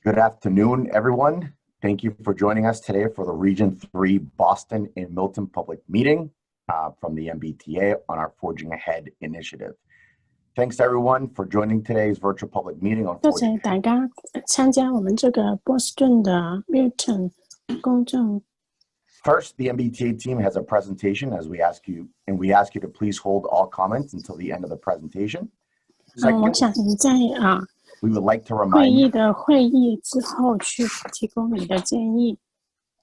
Good afternoon, everyone. Thank you for joining us today for the Region 3 Boston and Milton public meeting from the MBTA on our Forging Ahead initiative. Thanks everyone for joining today's virtual public meeting on 多謝大家參加我們這個波士頓的 Milton 公眾。 First, the MBTA team has a presentation as we ask you to please hold all comments until the end of the presentation. Second, 我想你在 we would like to 會 remind 議的會議之後去提供你的建議。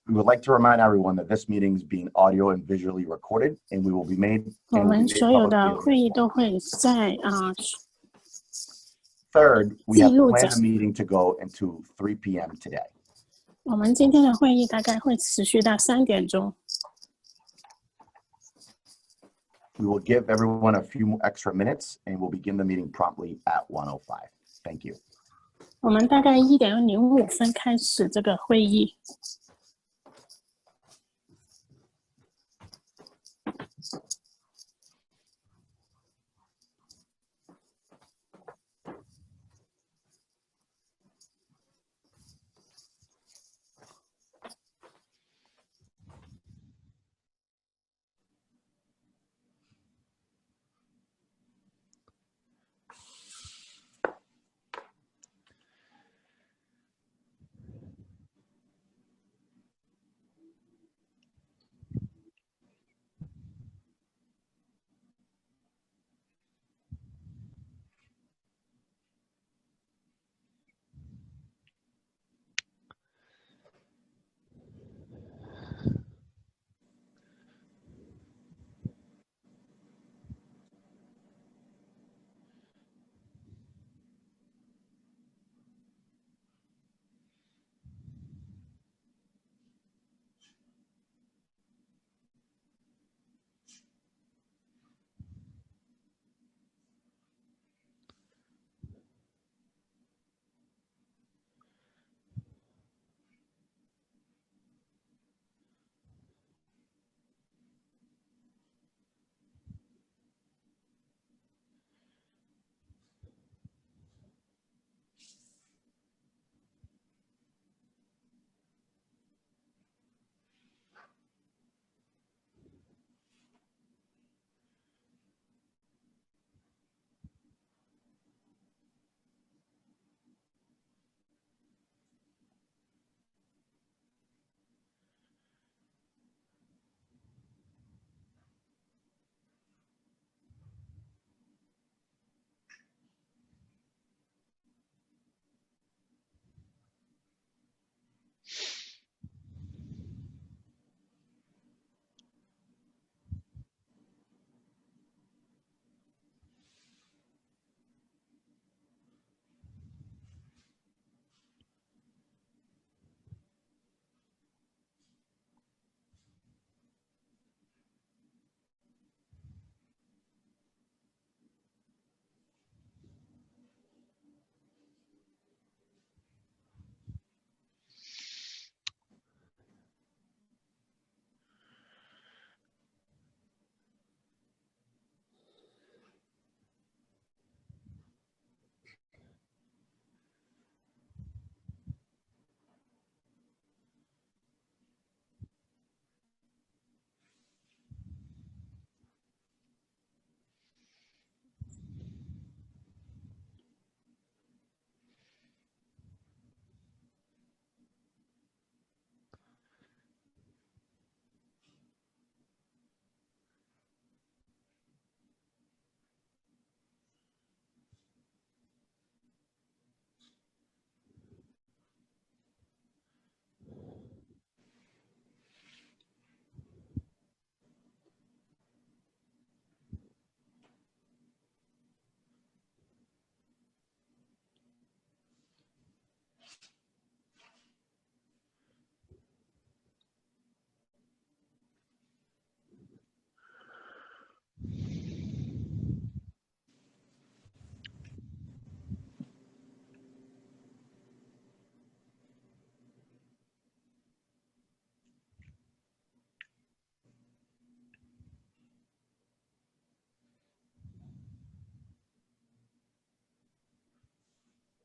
we would like to remind everyone that this meeting is being audio and visually recorded, and we will be made. 我們所有的會議都會在 Third, we have 記錄着。 planned the meeting to go into 3 p.m. today. 我們今天的會議大概會持續到3點鐘。 We will give everyone a few extra minutes, and we'll begin the meeting promptly at 1:05. Thank you. 我們大概1點05分開始這個會議。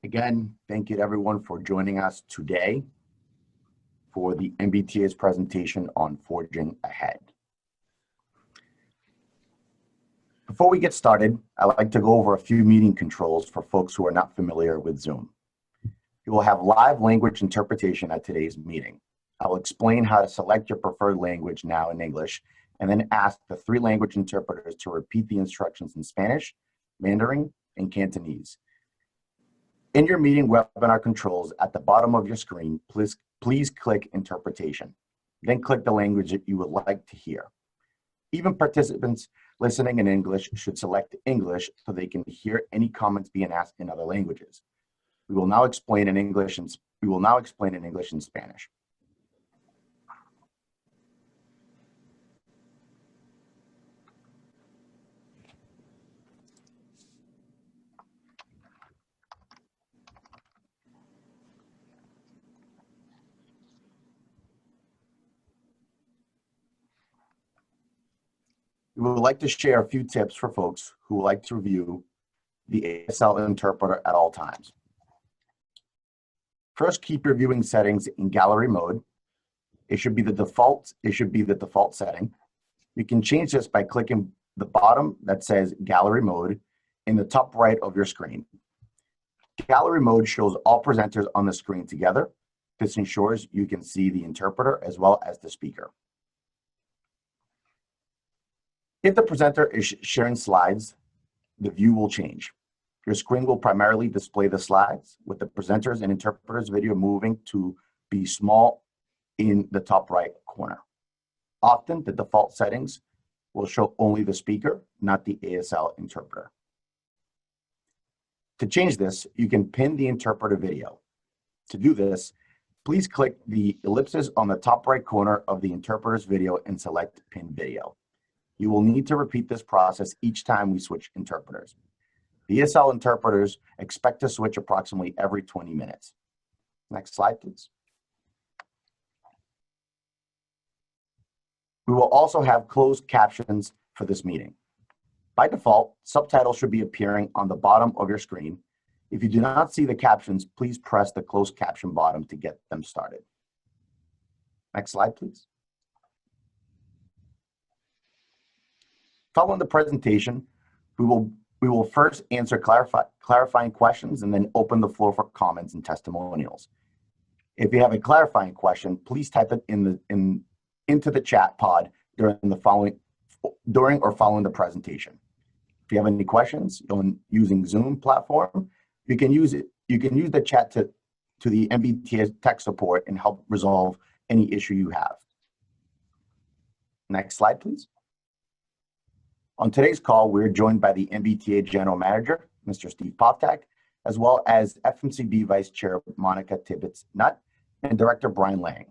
Again, thank you to everyone for joining us today for the MBTA's presentation on Forging Ahead. Before we get started, I'd like to go over a few meeting controls for folks who are not familiar with Zoom. You will have live language interpretation at today's meeting. I will explain how to select your preferred language now in English, and then ask the 3 language interpreters to repeat the instructions in Spanish, Mandarin, and Cantonese. In your meeting webinar controls at the bottom of your screen, please click Interpretation. Then click the language that you would like to hear. Even participants listening in English should select English so they can hear any comments being asked in other languages. We will now explain in English and Spanish. We would like to share a few tips for folks who would like to review the ASL interpreter at all times. First, keep your viewing settings in gallery mode. It should be the default setting. You can change this by clicking the bottom that says gallery mode in the top right of your screen. Gallery mode shows all presenters on the screen together. This ensures you can see the interpreter as well as the speaker. If the presenter is sharing slides, the view will change. Your screen will primarily display the slides, with the presenters and interpreters video moving to be small in the top right corner. Often, the default settings will show only the speaker, not the ASL interpreter. To change this, you can pin the interpreter video. To do this, please click the ellipses on the top right corner of the interpreter's video and select Pin Video. You will need to repeat this process each time we switch interpreters. The ESL interpreters expect to switch approximately every 20 minutes. Next slide, please. We will also have closed captions for this meeting. By default, subtitles should be appearing on the bottom of your screen. If you do not see the captions, please press the closed caption button to get them started. Next slide, please. Following the presentation, we will first answer clarifying questions and then open the floor for comments and testimonials. If you have a clarifying question, please type it into the chat pod during or following the presentation. If you have any questions on using Zoom platform, you can use the chat to the MBTA tech support and help resolve any issue you have. Next slide, please. On today's call, we're joined by the MBTA General Manager, Mr. Steve Poptak, as well as FMCB Vice Chair Monica Tibbetts-Nutt and Director Brian Lang.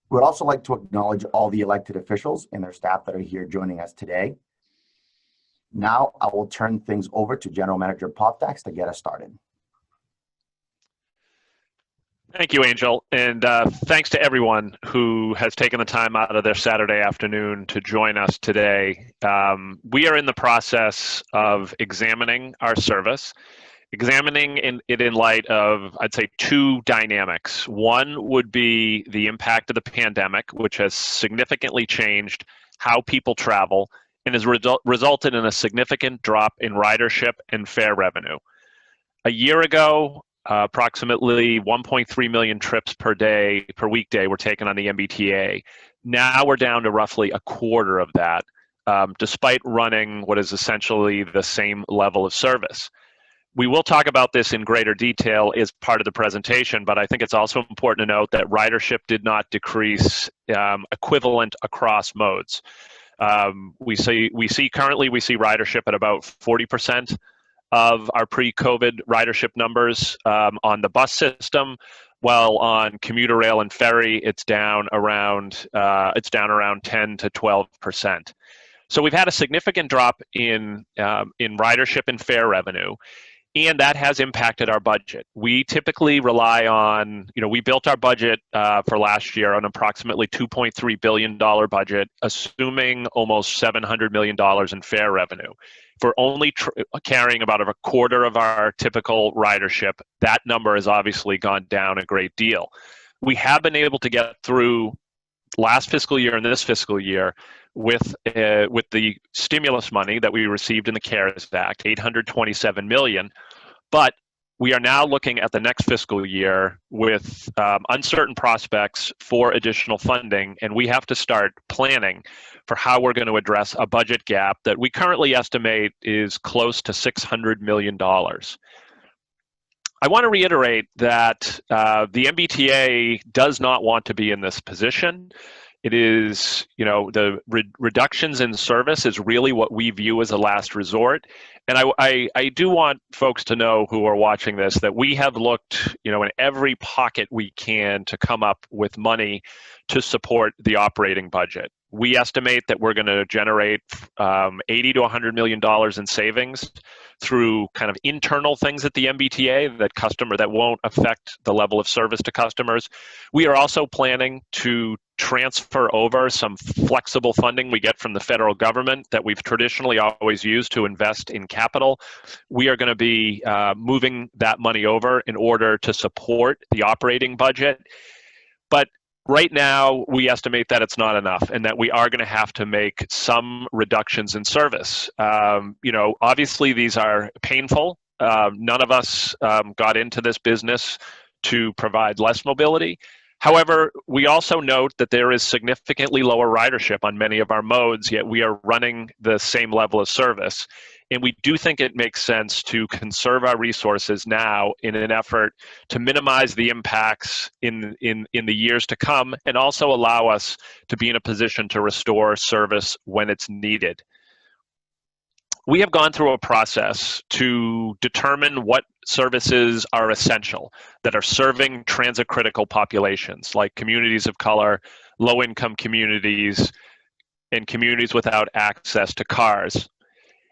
We would also like to acknowledge all the elected officials and their staff that are here joining us today. Now I will turn things over to General Manager Poptak to get us started. Thank you, Angel, and thanks to everyone who has taken the time out of their Saturday afternoon to join us today. We are in the process of examining our service, examining it in light of, I'd say, 2 dynamics. One would be the impact of the pandemic, which has significantly changed how people travel and has resulted in a significant drop in ridership and fare revenue. A year ago, approximately 1.3 million trips per weekday were taken on the MBTA. Now we're down to roughly a quarter of that, despite running what is essentially the same level of service. We will talk about this in greater detail as part of the presentation, but I think it's also important to note that ridership did not decrease equivalent across modes. We see ridership at about 40% of our pre-COVID ridership numbers on the bus system, while on commuter rail and ferry, it's down around 10 to 12%. So we've had a significant drop in ridership and fare revenue. And that has impacted our budget. We typically rely on, we built our budget for last year on approximately $2.3 billion budget, assuming almost $700 million in fare revenue. If we're only carrying about a quarter of our typical ridership, that number has obviously gone down a great deal. We have been able to get through last fiscal year and this fiscal year with the stimulus money that we received in the CARES Act, $827 million, but we are now looking at the next fiscal year with uncertain prospects for additional funding, and we have to start planning for how we're going to address a budget gap that we currently estimate is close to $600 million. I want to reiterate that the MBTA does not want to be in this position. It is, the reductions in service is really what we view as a last resort. And I do want folks to know who are watching this that we have looked, in every pocket we can to come up with money to support the operating budget. We estimate that we're going to generate $80 to $100 million in savings through kind of internal things at the MBTA that won't affect the level of service to customers. We are also planning to transfer over some flexible funding we get from the federal government that we've traditionally always used to invest in capital. We are going to be moving that money over in order to support the operating budget. But right now, we estimate that it's not enough and that we are going to have to make some reductions in service. Obviously, these are painful. None of us got into this business to provide less mobility. However, we also note that there is significantly lower ridership on many of our modes, yet we are running the same level of service. And we do think it makes sense to conserve our resources now in an effort to minimize the impacts in the years to come and also allow us to be in a position to restore service when it's needed. We have gone through a process to determine what services are essential that are serving transit critical populations like communities of color, low-income communities, and communities without access to cars.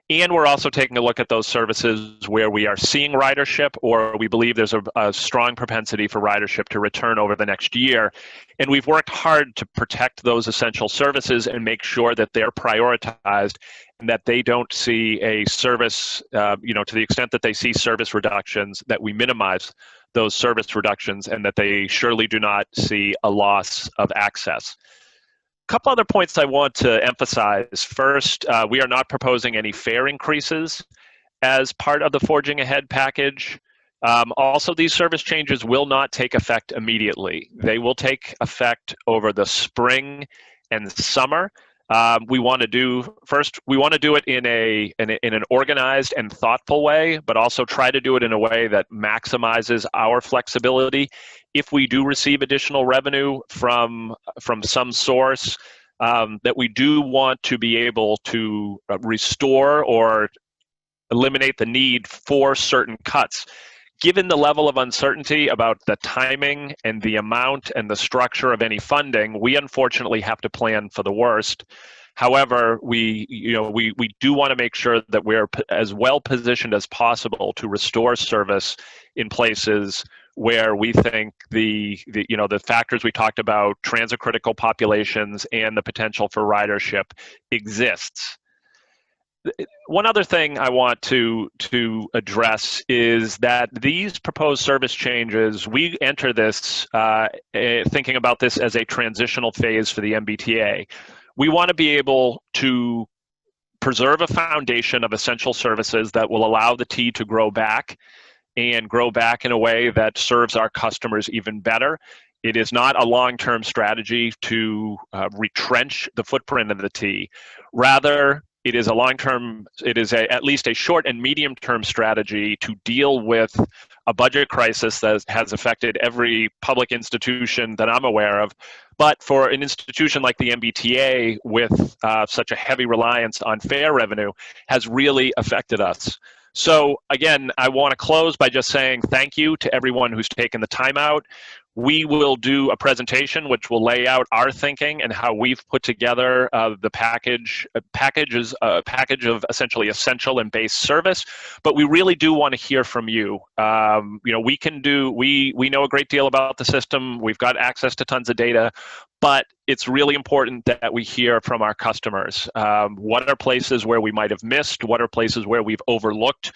And we're also taking a look at those services where we are seeing ridership or we believe there's a strong propensity for ridership to return over the next year. And we've worked hard to protect those essential services and make sure that they're prioritized and that they don't see a service, to the extent that they see service reductions, that we minimize those service reductions and that they surely do not see a loss of access. Couple other points I want to emphasize. First, we are not proposing any fare increases as part of the Forging Ahead package. Also, these service changes will not take effect immediately. They will take effect over the spring and summer. We want to do it in an organized and thoughtful way, but also try to do it in a way that maximizes our flexibility. If we do receive additional revenue from some source, that we do want to be able to restore or eliminate the need for certain cuts. Given the level of uncertainty about the timing and the amount and the structure of any funding, we unfortunately have to plan for the worst. However, we do want to make sure that we're as well positioned as possible to restore service in places where we think the factors we talked about, transit critical populations and the potential for ridership exists. One other thing I want to address is that these proposed service changes, we enter this thinking about this as a transitional phase for the MBTA. We want to be able to preserve a foundation of essential services that will allow the T to grow back and grow back in a way that serves our customers even better. It is not a long-term strategy to retrench the footprint of the T. Rather, it is at least a short and medium-term strategy to deal with a budget crisis that has affected every public institution that I'm aware of. But for an institution like the MBTA with such a heavy reliance on fare revenue has really affected us. So again, I want to close by just saying thank you to everyone who's taken the time out. We will do a presentation which will lay out our thinking and how we've put together the package. Package is a package of essentially essential and base service, but we really do want to hear from you. We know a great deal about the system. We've got access to tons of data, but it's really important that we hear from our customers. What are places where we might have missed? What are places where we've overlooked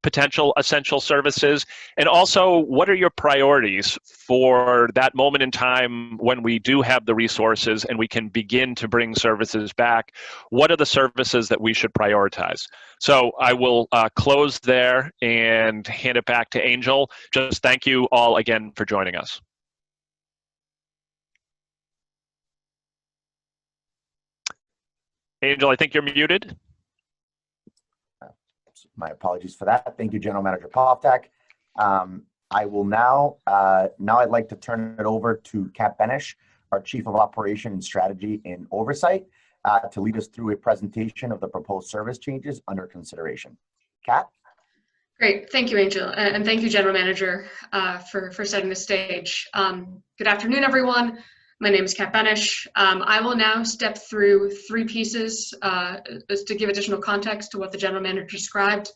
potential essential services? And also, what are your priorities for that moment in time when we do have the resources and we can begin to bring services back? What are the services that we should prioritize? So I will close there and hand it back to Angel. Just thank you all again for joining us. Angel, I think you're muted. My apologies for that. Thank you, General Manager Poftak. I will now I'd like to turn it over to Kat Benish, our Chief of Operation and Strategy and Oversight, to lead us through a presentation of the proposed service changes under consideration. Kat? Great, thank you, Angel, and thank you, General Manager, for setting the stage. Good afternoon, everyone. My name is Kat Benish. I will now step through three pieces to give additional context to what the General Manager described.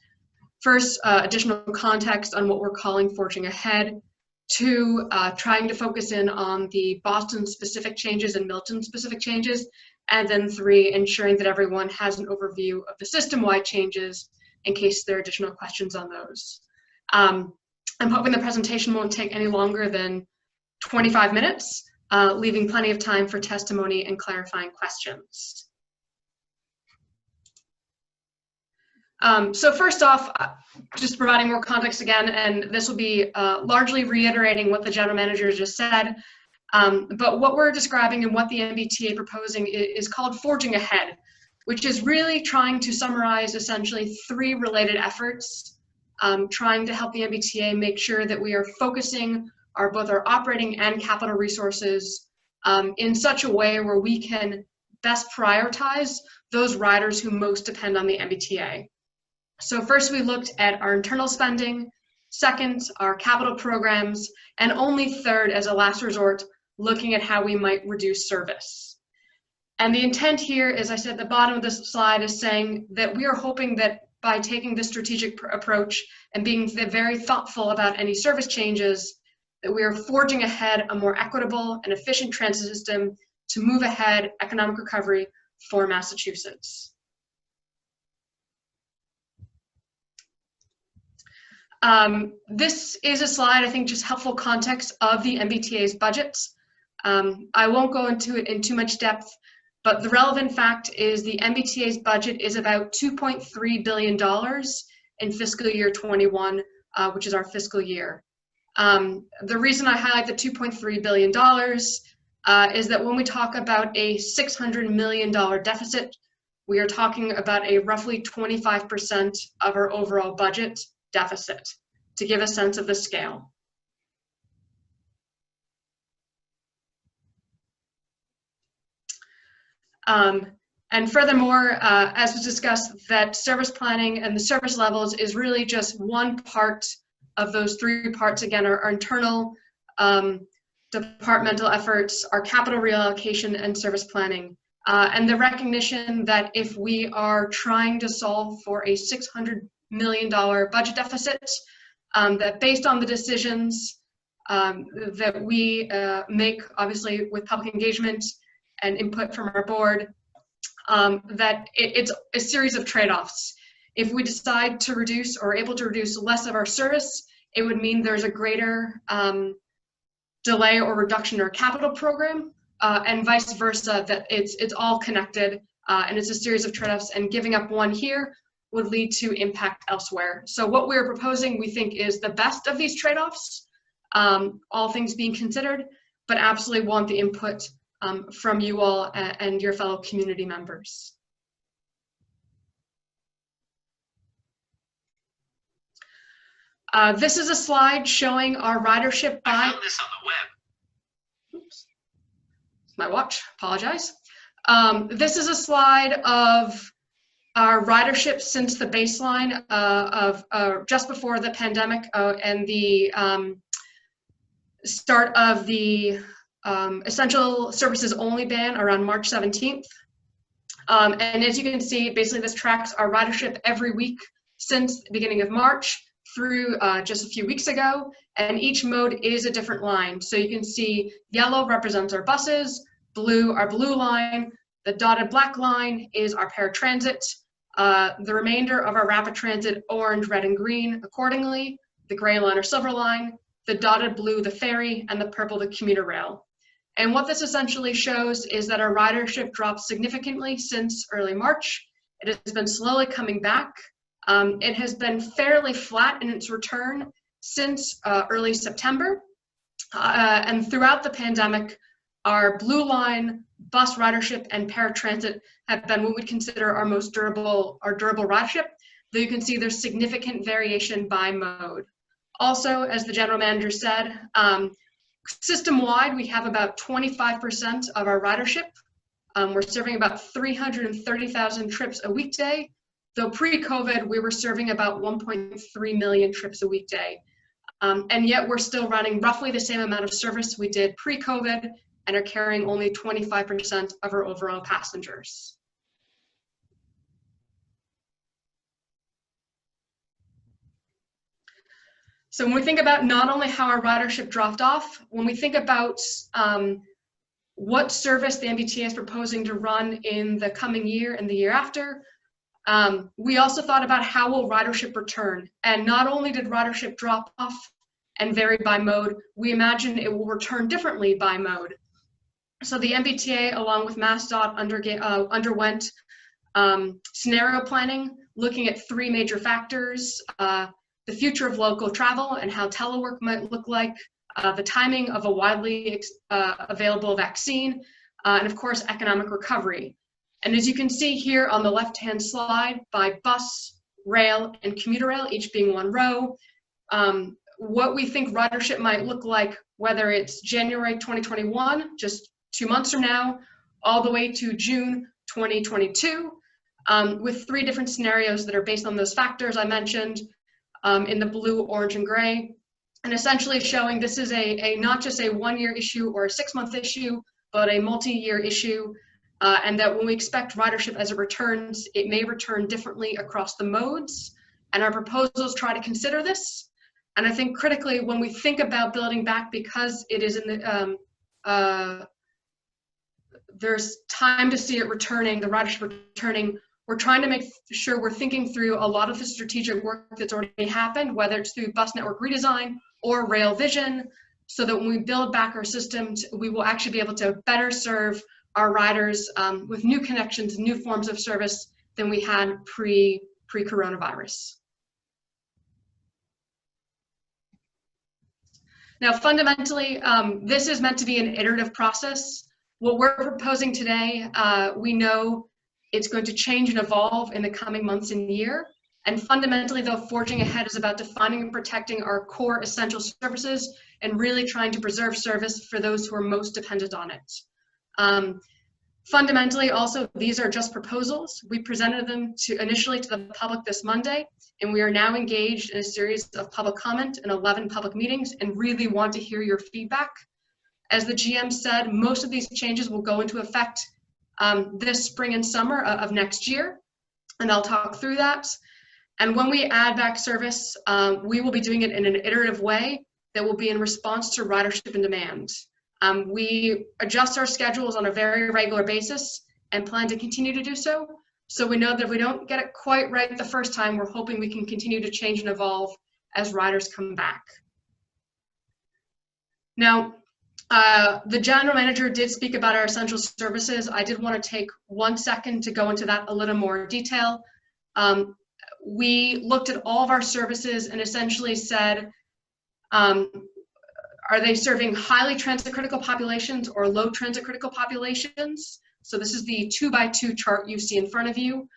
First, additional context on what we're calling Forging Ahead. Two, trying to focus in on the Boston-specific changes and Milton-specific changes. And then three, ensuring that everyone has an overview of the system-wide changes in case there are additional questions on those. I'm hoping the presentation won't take any longer than 25 minutes. Leaving plenty of time for testimony and clarifying questions. So first off, just providing more context again, and this will be largely reiterating what the General Manager just said, but what we're describing and what the MBTA proposing is called Forging Ahead, which is really trying to summarize essentially three related efforts, trying to help the MBTA make sure that we are focusing both our operating and capital resources in such a way where we can best prioritize those riders who most depend on the MBTA. So first we looked at our internal spending, second, our capital programs, and only third, as a last resort, looking at how we might reduce service. And the intent here, as I said at the bottom of this slide, is saying that we are hoping that by taking this strategic approach and being very thoughtful about any service changes, that we are forging ahead a more equitable and efficient transit system to move ahead economic recovery for Massachusetts. This is a slide, I think, just helpful context of the MBTA's budgets. I won't go into it in too much depth, but the relevant fact is the MBTA's budget is about $2.3 billion in fiscal year 21, which is our fiscal year. The reason I highlight the $2.3 billion is that when we talk about a $600 million deficit, we are talking about a roughly 25% of our overall budget deficit, to give a sense of the scale. And furthermore, as was discussed, that service planning and the service levels is really just one part of those three parts. Again, our internal departmental efforts, our capital reallocation and service planning, and the recognition that if we are trying to solve for a $600 million budget deficit, that based on the decisions that we make, obviously with public engagement and input from our board, that it's a series of trade-offs. If we decide to reduce or able to reduce less of our service, it would mean there's a greater delay or reduction in our capital program, and vice versa, that it's all connected, and it's a series of trade-offs, and giving up one here would lead to impact elsewhere. So what we're proposing, we think, is the best of these trade-offs, all things being considered, but absolutely want the input from you all and your fellow community members. This is a slide showing our ridership by... I found this on the web. Oops. My watch, apologize. This is a slide of our ridership since the baseline of just before the pandemic and the start of the essential services only ban around March 17th. And as you can see, basically this tracks our ridership every week since the beginning of March through just a few weeks ago, and each mode is a different line. So you can see yellow represents our buses, blue our blue line, the dotted black line is our paratransit, the remainder of our rapid transit, orange, red, and green accordingly, the gray line or silver line, the dotted blue the ferry, and the purple the commuter rail. And what this essentially shows is that our ridership dropped significantly since early March. It has been slowly coming back. It has been fairly flat in its return since early September. And throughout the pandemic, our blue line, bus ridership, and paratransit have been what we'd consider our most durable ridership, though you can see there's significant variation by mode. Also, as the general manager said, system-wide, we have about 25% of our ridership. We're serving about 330,000 trips a weekday, though pre-COVID, we were serving about 1.3 million trips a weekday. And yet we're still running roughly the same amount of service we did pre-COVID and are carrying only 25% of our overall passengers. So when we think about not only how our ridership dropped off, when we think about what service the MBTA is proposing to run in the coming year and the year after, we also thought about how will ridership return. And not only did ridership drop off and vary by mode, we imagine it will return differently by mode. So the MBTA, along with MassDOT, underwent scenario planning, looking at three major factors: the future of local travel and how telework might look like, the timing of a widely available vaccine, and of course, economic recovery. And as you can see here on the left-hand slide, by bus, rail, and commuter rail, each being one row, what we think ridership might look like, whether it's January 2021, just 2 months from now, all the way to June 2022, with three different scenarios that are based on those factors I mentioned, in the blue, orange, and gray, and essentially showing this is not just a 1-year issue or a 6-month issue, but a multi-year issue, and that when we expect ridership as it returns, it may return differently across the modes, and our proposals try to consider this. And I think critically, when we think about building back, because it is in the, there's time to see it returning, the ridership returning, we're trying to make sure we're thinking through a lot of the strategic work that's already happened, whether it's through bus network redesign or rail vision, so that when we build back our systems, we will actually be able to better serve our riders with new connections, new forms of service than we had pre-coronavirus. Now, fundamentally, this is meant to be an iterative process. What we're proposing today, we know it's going to change and evolve in the coming months and year. And fundamentally, though, forging ahead is about defining and protecting our core essential services and really trying to preserve service for those who are most dependent on it. Fundamentally, also, these are just proposals. We presented them initially to the public this Monday, and we are now engaged in a series of public comment and 11 public meetings and really want to hear your feedback. As the GM said, most of these changes will go into effect this spring and summer of next year, and I'll talk through that. And when we add back service, we will be doing it in an iterative way that will be in response to ridership and demand. We adjust our schedules on a very regular basis and plan to continue to do so. So we know that if we don't get it quite right the first time, we're hoping we can continue to change and evolve as riders come back. Now, the general manager did speak about our essential services. I did want to take 1 second to go into that a little more detail. We looked at all of our services and essentially said, are they serving highly transit critical populations or low transit critical populations? So this is the 2x2 chart you see in front of you.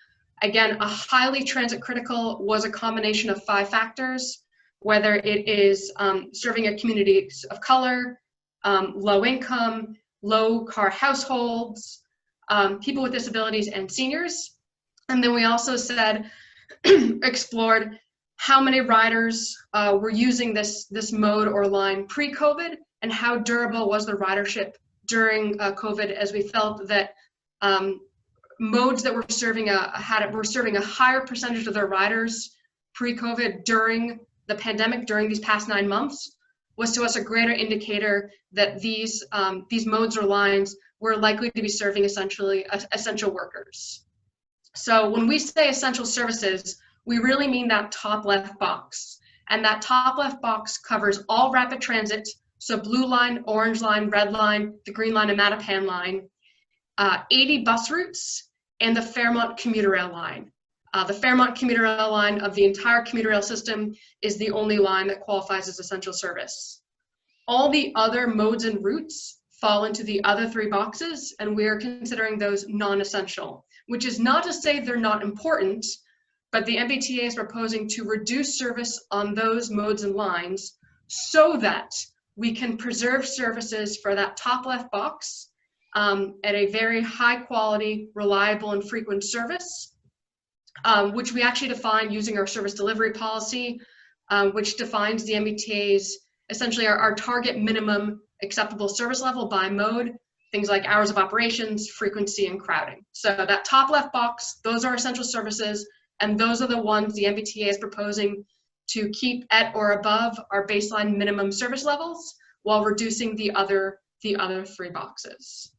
Again, a highly transit critical was a combination of 5 factors, whether it is serving a community of color, low income, low car households, people with disabilities, and seniors. And then we also said, explored how many riders were using this mode or line pre-COVID and how durable was the ridership during COVID, as we felt that modes that were serving a higher percentage of their riders pre-COVID during the pandemic, during these past 9 months, was to us a greater indicator that these modes or lines were likely to be serving essentially essential workers. So when we say essential services, we really mean that top left box. And that top left box covers all rapid transit, so blue line, orange line, red line, the green line, and Mattapan line, 80 bus routes, and the Fairmont commuter rail line. The Fairmont commuter rail line of the entire commuter rail system is the only line that qualifies as essential service. All the other modes and routes fall into the other 3 boxes, and we are considering those non-essential, which is not to say they're not important, but the MBTA is proposing to reduce service on those modes and lines so that we can preserve services for that top left box at a very high quality, reliable, and frequent service, which we actually define using our service delivery policy, which defines the MBTA's, essentially our target minimum acceptable service level by mode, things like hours of operations, frequency, and crowding. So that top left box, those are essential services, and those are the ones the MBTA is proposing to keep at or above our baseline minimum service levels while reducing the other 3 boxes.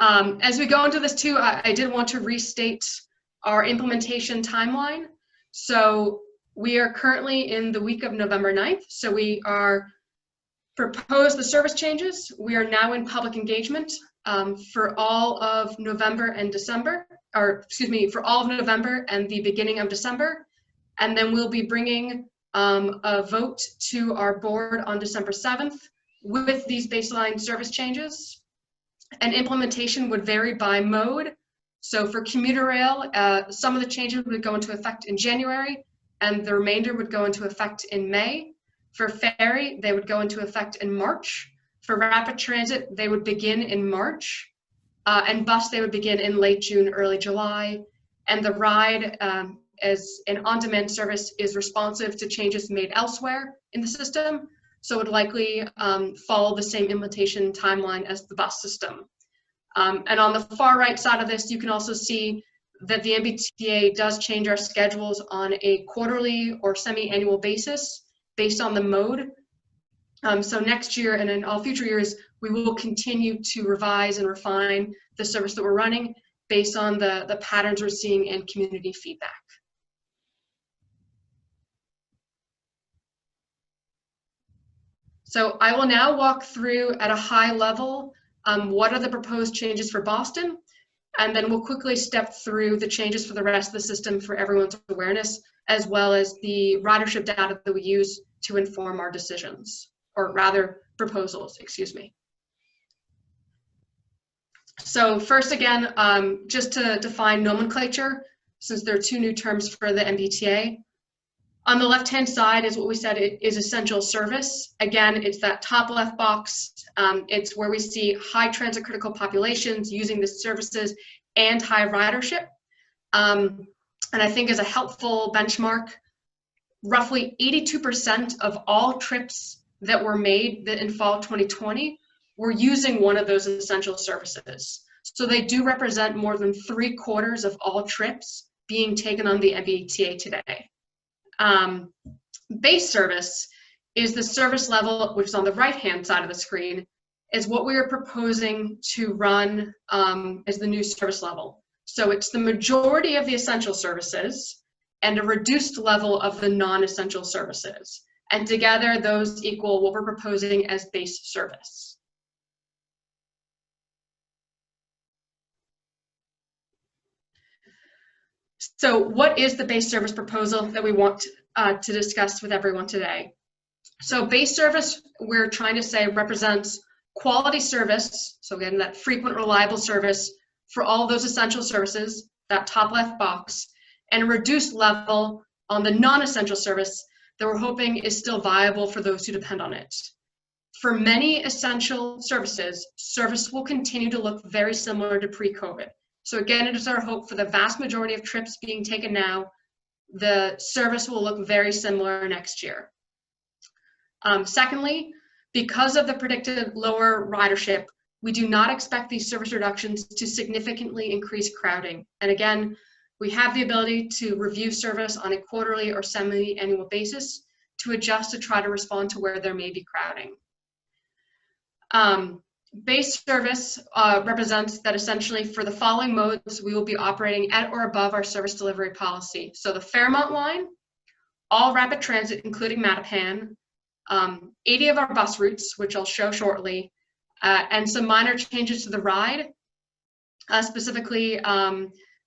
As we go into this too, I did want to restate our implementation timeline. So we are currently in the week of November 9th. So we are proposed the service changes. We are now in public engagement for all of November and December, or excuse me, for all of November and the beginning of December. And then we'll be bringing a vote to our board on December 7th with these baseline service changes. And implementation would vary by mode. So for commuter rail, some of the changes would go into effect in January, and the remainder would go into effect in May. For ferry, they would go into effect in March. For rapid transit, they would begin in March. And bus, they would begin in late June, early July. And the ride, as an on-demand service, is responsive to changes made elsewhere in the system, so it would likely follow the same implementation timeline as the bus system. And on the far right side of this, you can also see that the MBTA does change our schedules on a quarterly or semi-annual basis based on the mode. So next year and in all future years, we will continue to revise and refine the service that we're running based on the patterns we're seeing and community feedback. So I will now walk through at a high level what are the proposed changes for Boston, and then we'll quickly step through the changes for the rest of the system for everyone's awareness, as well as the ridership data that we use to inform our decisions, or rather proposals, excuse me. So first again, just to define nomenclature, since there are 2 new terms for the MBTA. On the left-hand side is what we said is essential service. Again, it's that top left box. It's where we see high transit critical populations using the services and high ridership. And I think as a helpful benchmark, roughly 82% of all trips that were made in fall 2020 were using one of those essential services. So they do represent more than 3/4 of all trips being taken on the MBTA today. Base service is the service level, which is on the right-hand side of the screen, is what we are proposing to run as the new service level. So it's the majority of the essential services and a reduced level of the non-essential services. And together, those equal what we're proposing as base service. So what is the base service proposal that we want to discuss with everyone today? So base service, we're trying to say, represents quality service, so again, that frequent, reliable service for all those essential services, that top left box, and a reduced level on the non-essential service that we're hoping is still viable for those who depend on it. For many essential services, service will continue to look very similar to pre-COVID. So again, it is our hope for the vast majority of trips being taken now, the service will look very similar next year. Secondly, Because of the predicted lower ridership, we do not expect these service reductions to significantly increase crowding. And again, we have the ability to review service on a quarterly or semi-annual basis to adjust to try to respond to where there may be crowding. Base service represents that essentially for the following modes, we will be operating at or above our service delivery policy. So the Fairmont line, all rapid transit, including Mattapan, 80 of our bus routes, which I'll show shortly, and some minor changes to the ride, specifically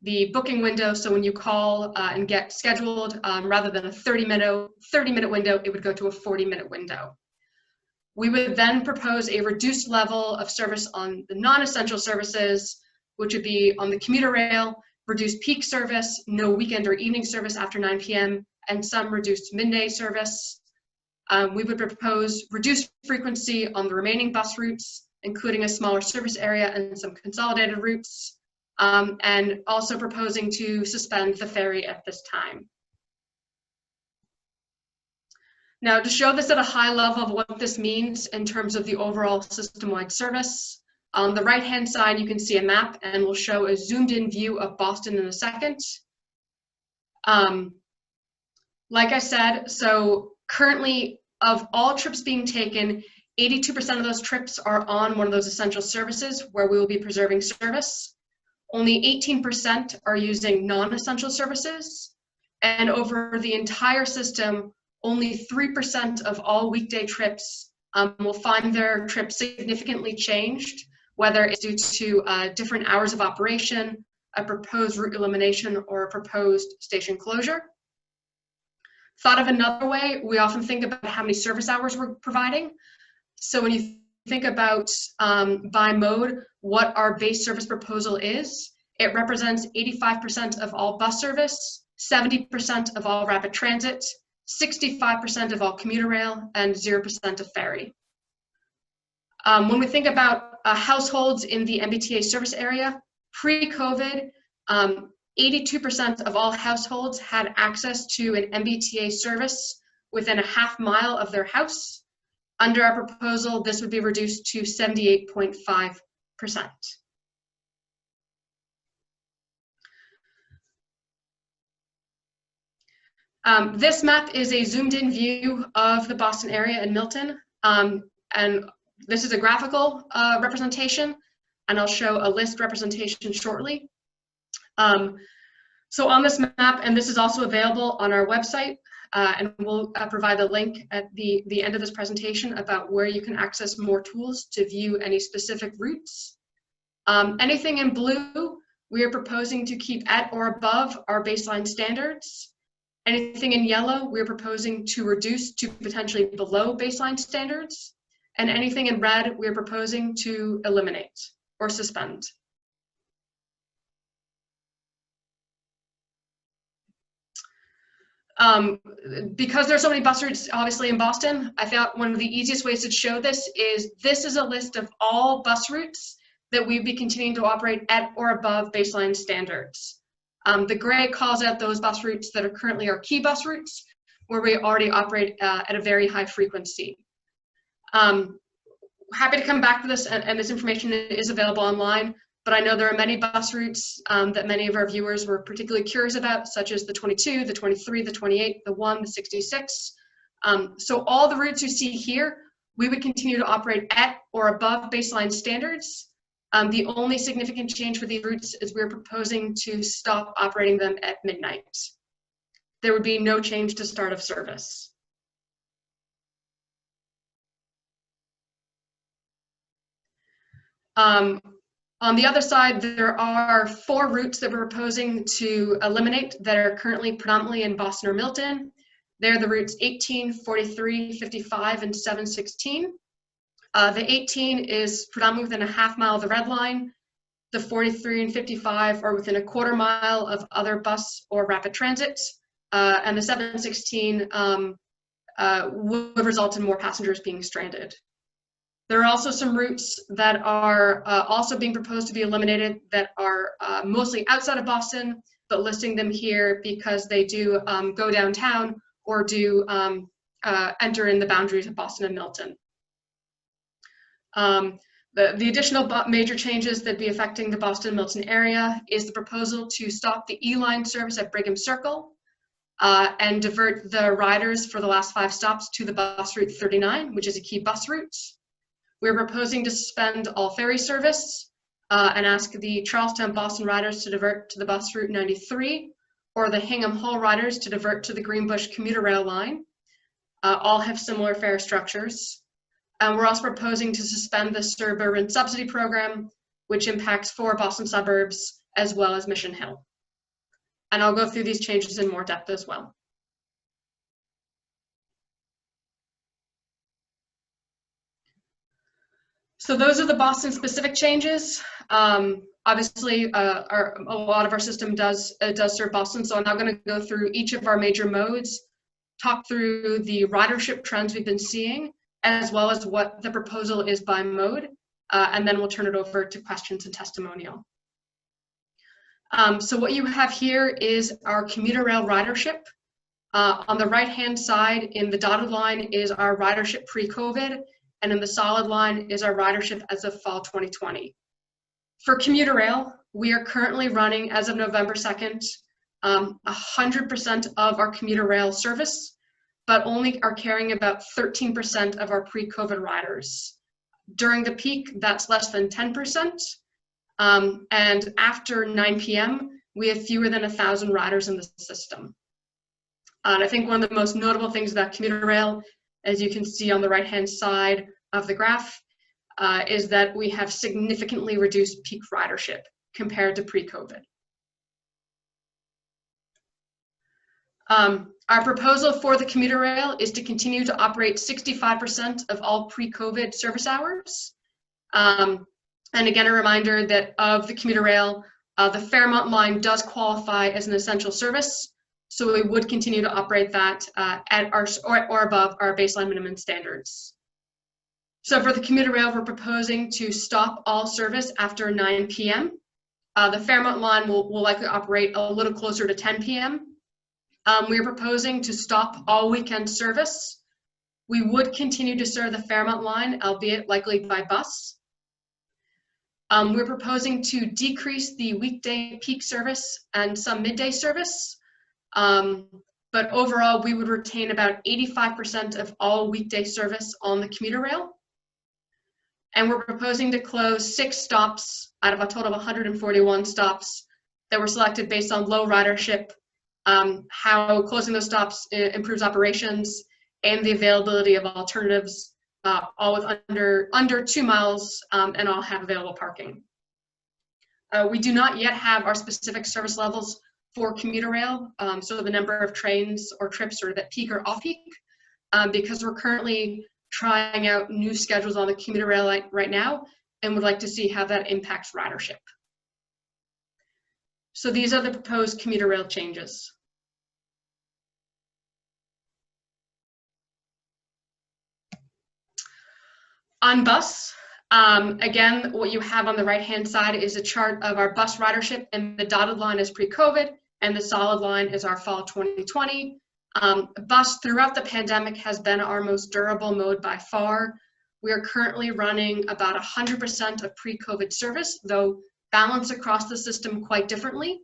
the booking window. So when you call and get scheduled, rather than a 30-minute window, it would go to a 40-minute window. We would then propose a reduced level of service on the non-essential services, which would be on the commuter rail, reduced peak service, no weekend or evening service after 9 p.m., and some reduced midday service. We would propose reduced frequency on the remaining bus routes, including a smaller service area and some consolidated routes, and also proposing to suspend the ferry at this time. Now, to show this at a high level of what this means in terms of the overall system-wide service, on the right-hand side, you can see a map, and we'll show a zoomed-in view of Boston in a second. Like I said, so currently, of all trips being taken, 82% of those trips are on one of those essential services where we will be preserving service. Only 18% are using non-essential services, and over the entire system, only 3% of all weekday trips will find their trip significantly changed, whether it's due to different hours of operation, a proposed route elimination, or a proposed station closure. Thought of another way, we often think about how many service hours we're providing. So when you think about by mode, what our base service proposal is, it represents 85% of all bus service, 70% of all rapid transit, 65% of all commuter rail, and 0% of ferry. When we think about households in the MBTA service area, pre-COVID, 82% of all households had access to an MBTA service within a half mile of their house. Under our proposal, this would be reduced to 78.5%. This map is a zoomed-in view of the Boston area and Milton, and this is a graphical representation, and I'll show a list representation shortly. So on this map, and this is also available on our website, and we'll provide a link at the end of this presentation about where you can access more tools to view any specific routes. Anything in blue, we are proposing to keep at or above our baseline standards. Anything in yellow, we're proposing to reduce to potentially below baseline standards. And anything in red, we're proposing to eliminate or suspend. Because there's so many bus routes, obviously, in Boston, I thought one of the easiest ways to show this is a list of all bus routes that we'd be continuing to operate at or above baseline standards. The gray calls out those bus routes that are currently our key bus routes, where we already operate at a very high frequency. Happy to come back to this, and this information is available online, but I know there are many bus routes that many of our viewers were particularly curious about, such as the 22, the 23, the 28, the 1, the 66. So all the routes you see here, we would continue to operate at or above baseline standards. The only significant change for these routes is we're proposing to stop operating them at midnight. There would be no change to start of service. On the other side, there are 4 routes that we're proposing to eliminate that are currently predominantly in Boston or Milton. They're the routes 18, 43, 55, and 716. The 18 is predominantly within a half mile of the red line. The 43 and 55 are within a quarter mile of other bus or rapid transit. And the 716 would result in more passengers being stranded. There are also some routes that are also being proposed to be eliminated that are mostly outside of Boston, but listing them here because they do go downtown or do enter in the boundaries of Boston and Milton. The additional major changes that be affecting the Boston and Milton area is the proposal to stop the E-line service at Brigham Circle and divert the riders for the last 5 stops to the bus route 39, which is a key bus route. We're proposing to suspend all ferry service and ask the Charlestown Boston riders to divert to the bus route 93, or the Hingham Hall riders to divert to the Greenbush commuter rail line. All have similar fare structures. And we're also proposing to suspend the suburban subsidy program, which impacts 4 Boston suburbs as well as Mission Hill. And I'll go through these changes in more depth as well. So those are the Boston specific changes. Obviously, a lot of our system does serve Boston, so I'm now going to go through each of our major modes, talk through the ridership trends we've been seeing, as well as what the proposal is by mode, and then we'll turn it over to questions and testimonial. So what you have here is our commuter rail ridership. On the right-hand side, in the dotted line, is our ridership pre-COVID, and in the solid line is our ridership as of fall 2020. For commuter rail, we are currently running, as of November 2nd, 100% of our commuter rail service, but only are carrying about 13% of our pre-COVID riders. During the peak, that's less than 10%. And after 9 p.m., we have fewer than 1,000 riders in the system. And I think one of the most notable things about commuter rail, as you can see on the right-hand side of the graph, is that we have significantly reduced peak ridership compared to pre-COVID. Our proposal for the commuter rail is to continue to operate 65% of all pre-COVID service hours. And again, a reminder that of the commuter rail, the Fairmont line does qualify as an essential service, so we would continue to operate that at our or above our baseline minimum standards. So for the commuter rail, we're proposing to stop all service after 9 p.m. The Fairmont line will likely operate a little closer to 10 p.m. We're proposing to stop all weekend service. We would continue to serve the Fairmont line, albeit likely by bus. We're proposing to decrease the weekday peak service and some midday service. But overall, we would retain about 85% of all weekday service on the commuter rail. And we're proposing to close 6 stops out of a total of 141 stops that were selected based on low ridership, how closing those stops improves operations, and the availability of alternatives, all with under 2 miles, and all have available parking. We do not yet have our specific service levels for commuter rail, so the number of trains or trips are at peak or off-peak, because we're currently trying out new schedules on the commuter rail right now and would like to see how that impacts ridership. So these are the proposed commuter rail changes. On bus, again, what you have on the right-hand side is a chart of our bus ridership, and the dotted line is pre-COVID, and the solid line is our fall 2020. Bus throughout the pandemic has been our most durable mode by far. We are currently running about 100% of pre-COVID service, though balanced across the system quite differently,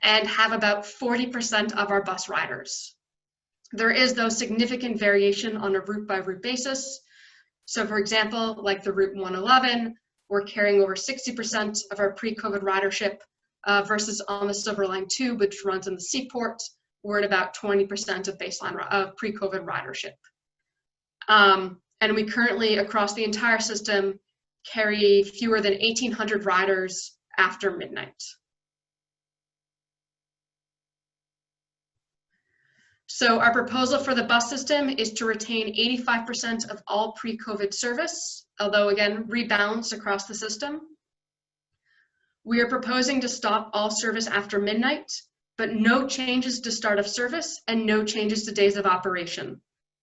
and have about 40% of our bus riders. There is, though, significant variation on a route-by-route basis. So for example, like the Route 111, we're carrying over 60% of our pre-COVID ridership versus on the Silver Line 2, which runs in the Seaport, we're at about 20% of baseline of pre-COVID ridership. And we currently, across the entire system, carry fewer than 1,800 riders after midnight. So our proposal for the bus system is to retain 85% of all pre-COVID service, although again, rebalance across the system. We are proposing to stop all service after midnight, but no changes to start of service and no changes to days of operation.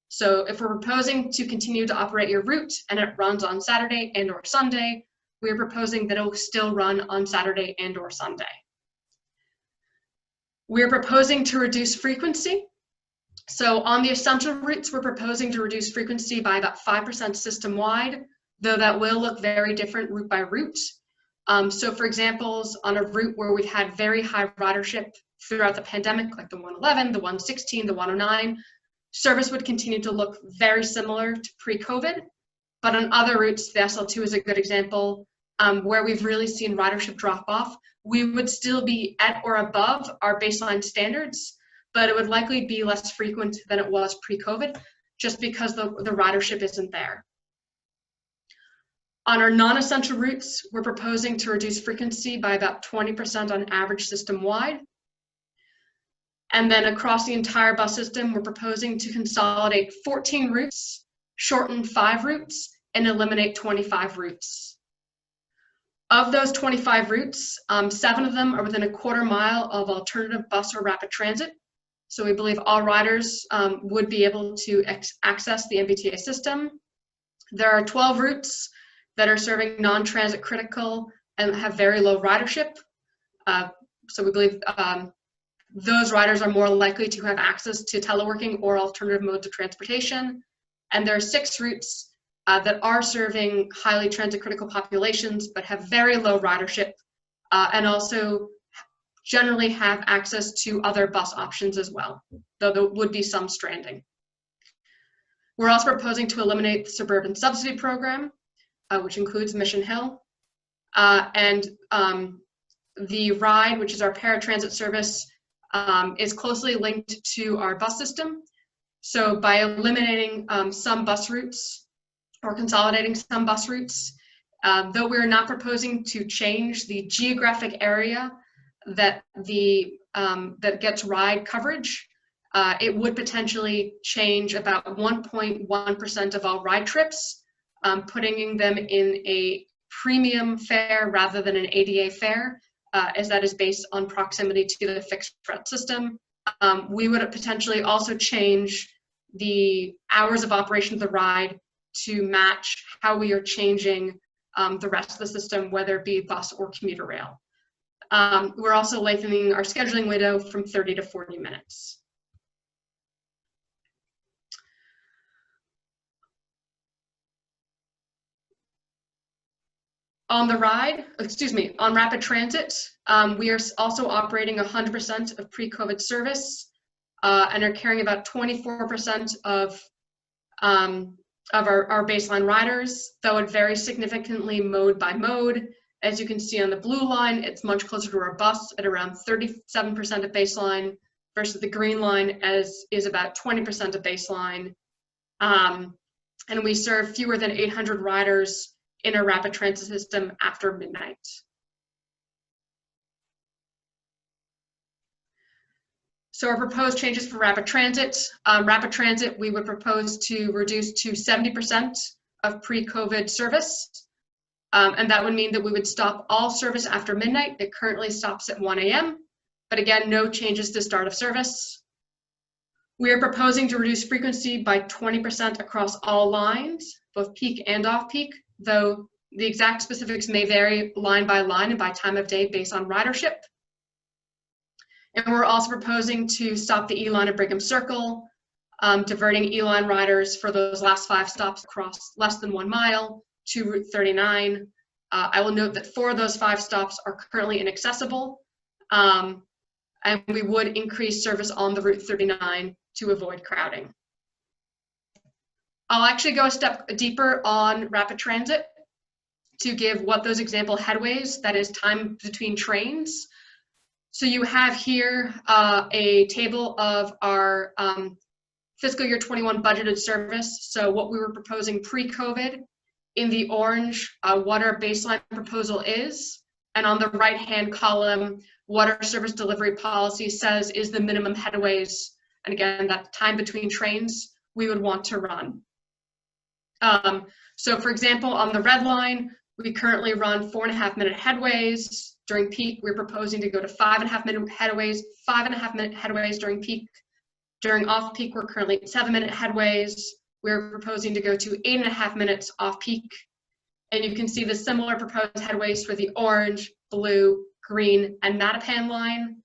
So if we're proposing to continue to operate your route and it runs on Saturday and or Sunday, we're proposing that it will still run on Saturday and or Sunday. We're proposing to reduce frequency. So on the essential routes, we're proposing to reduce frequency by about 5% system-wide, though that will look very different route by route. So for examples, on a route where we've had very high ridership throughout the pandemic, like the 111, the 116, the 109, service would continue to look very similar to pre-COVID. But on other routes, the SL2 is a good example, where we've really seen ridership drop off. We would still be at or above our baseline standards, but it would likely be less frequent than it was pre-COVID, just because the ridership isn't there. On our non-essential routes, we're proposing to reduce frequency by about 20% on average system-wide. And then across the entire bus system, we're proposing to consolidate 14 routes, shorten 5 routes, and eliminate 25 routes. Of those 25 routes, 7 of them are within a quarter mile of alternative bus or rapid transit. So we believe all riders would be able to access the MBTA system. There are 12 routes that are serving non-transit critical and have very low ridership. So we believe those riders are more likely to have access to teleworking or alternative modes of transportation. And there are 6 routes that are serving highly transit critical populations, but have very low ridership and also generally have access to other bus options as well, though there would be some stranding. We're also proposing to eliminate the suburban subsidy program, which includes Mission Hill, and the RIDE, which is our paratransit service, is closely linked to our bus system. So by eliminating some bus routes or consolidating some bus routes, though we're not proposing to change the geographic area that that gets RIDE coverage, it would potentially change about 1.1% of all RIDE trips, putting them in a premium fare rather than an ADA fare, as that is based on proximity to the fixed route system. We would potentially also change the hours of operation of the RIDE to match how we are changing the rest of the system, whether it be bus or commuter rail. We're also lengthening our scheduling window from 30 to 40 minutes. On the RIDE, on rapid transit, we are also operating 100% of pre-COVID service and are carrying about 24% of our baseline riders, though it varies significantly mode by mode. As you can see on the blue line, it's much closer to our bus at around 37% of baseline versus the green line is about 20% of baseline. And we serve fewer than 800 riders in a rapid transit system after midnight. So our proposed changes for rapid transit. Rapid transit, we would propose to reduce to 70% of pre-COVID service. And that would mean that we would stop all service after midnight. It currently stops at 1 a.m., but again, no changes to start of service. We are proposing to reduce frequency by 20% across all lines, both peak and off-peak, though the exact specifics may vary line by line and by time of day based on ridership. And we're also proposing to stop the E-line at Brigham Circle, diverting E-line riders for those last 5 stops across less than 1 mile to Route 39. I will note that 4 of those 5 stops are currently inaccessible, and we would increase service on the Route 39 to avoid crowding. I'll actually go a step deeper on rapid transit to give what those example headways, that is time between trains. So you have here a table of our fiscal year 21 budgeted service. So what we were proposing pre-COVID, in the orange, what our baseline proposal is, and on the right-hand column, what our service delivery policy says is the minimum headways, and again, that time between trains we would want to run. So for example, on the red line, we currently run 4.5-minute headways. During peak, we're proposing to go to 5.5-minute headways, 5.5-minute headways during peak. During off-peak, we're currently at 7-minute headways. We're proposing to go to 8.5 minutes off-peak. And you can see the similar proposed headways for the orange, blue, green, and Mattapan line.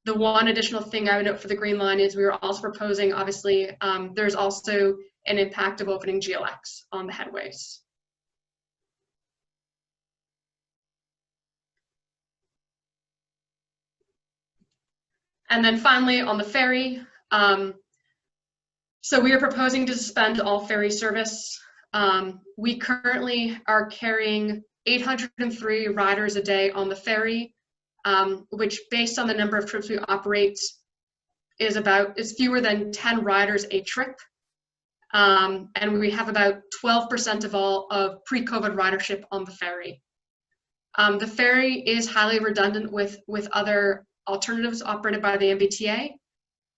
The one additional thing I would note for the green line is we were also proposing, obviously, there's also an impact of opening GLX on the headways. And then finally, on the ferry, so we are proposing to suspend all ferry service. We currently are carrying 803 riders a day on the ferry, which based on the number of trips we operate is fewer than 10 riders a trip. And we have about 12% of all of pre-COVID ridership on the ferry. The ferry is highly redundant with other alternatives operated by the MBTA.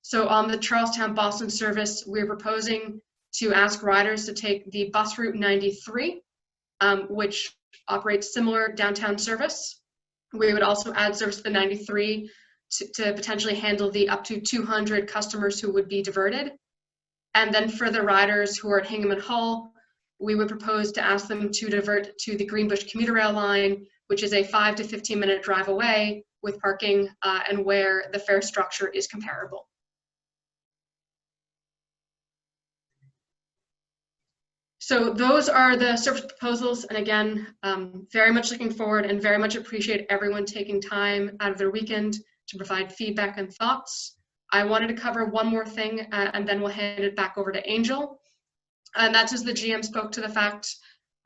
So on the Charlestown-Boston service, we're proposing to ask riders to take the bus route 93, which operates similar downtown service. We would also add service to the 93 to potentially handle the up to 200 customers who would be diverted. And then for the riders who are at Hingham and Hull, we would propose to ask them to divert to the Greenbush commuter rail line, which is a 5 to 15-minute drive away with parking and where the fare structure is comparable. So those are the service proposals. And again, very much looking forward and very much appreciate everyone taking time out of their weekend to provide feedback and thoughts. I wanted to cover one more thing and then we'll hand it back over to Angel. And that's as the GM spoke to the fact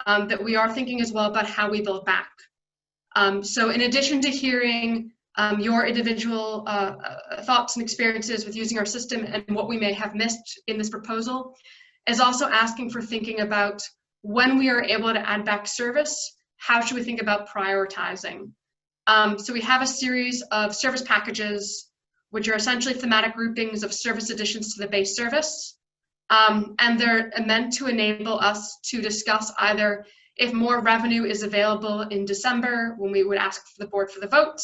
that we are thinking as well about how we build back. So in addition to hearing your individual thoughts and experiences with using our system and what we may have missed in this proposal, is also asking for thinking about when we are able to add back service, how should we think about prioritizing? So we have a series of service packages, which are essentially thematic groupings of service additions to the base service. And they're meant to enable us to discuss either if more revenue is available in December, when we would ask the board for the vote,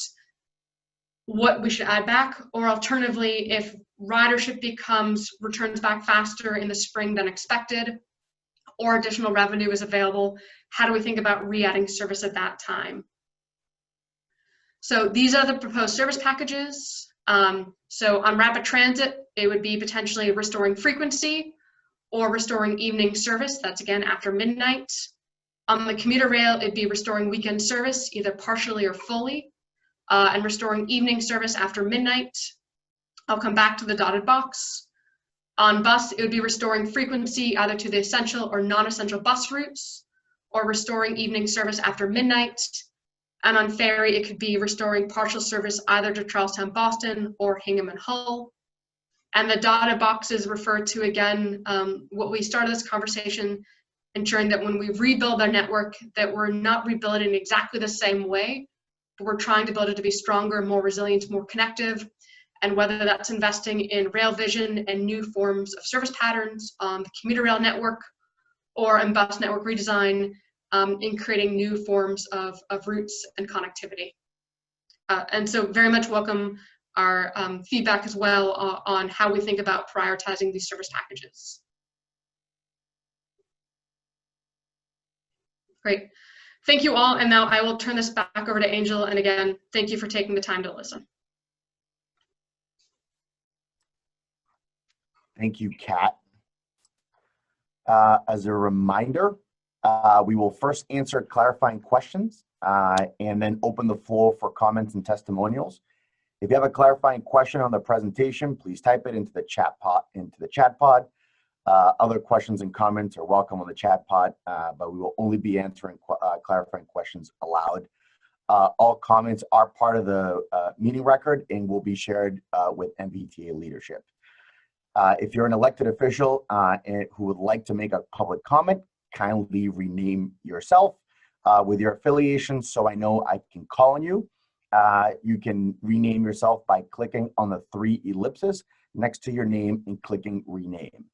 what we should add back, or alternatively, if ridership returns back faster in the spring than expected, or additional revenue is available, how do we think about re-adding service at that time? So these are the proposed service packages. So on rapid transit, it would be potentially restoring frequency or restoring evening service. That's again after midnight. On the commuter rail, it'd be restoring weekend service, either partially or fully, and restoring evening service after midnight. I'll come back to the dotted box. On bus, it would be restoring frequency either to the essential or non-essential bus routes, or restoring evening service after midnight. And on ferry, it could be restoring partial service either to Charlestown, Boston, or Hingham and Hull. And the dotted boxes refer to, again, what we started this conversation, ensuring that when we rebuild our network, that we're not rebuilding in exactly the same way, but we're trying to build it to be stronger, more resilient, more connective. And whether that's investing in rail vision and new forms of service patterns on the commuter rail network or in bus network redesign, in creating new forms of routes and connectivity. And so very much welcome our feedback as well on how we think about prioritizing these service packages. Great. Thank you all. And now I will turn this back over to Angel. And again, thank you for taking the time to listen. Thank you, Kat. As a reminder, we will first answer clarifying questions and then open the floor for comments and testimonials. If you have a clarifying question on the presentation, please type it into the chat pod. Other questions and comments are welcome on the chat pod, but we will only be answering clarifying questions aloud. All comments are part of the meeting record and will be shared with MBTA leadership. If you're an elected official who would like to make a public comment, kindly rename yourself with your affiliation so I know I can call on you. You can rename yourself by clicking on the 3 ellipses next to your name and clicking rename.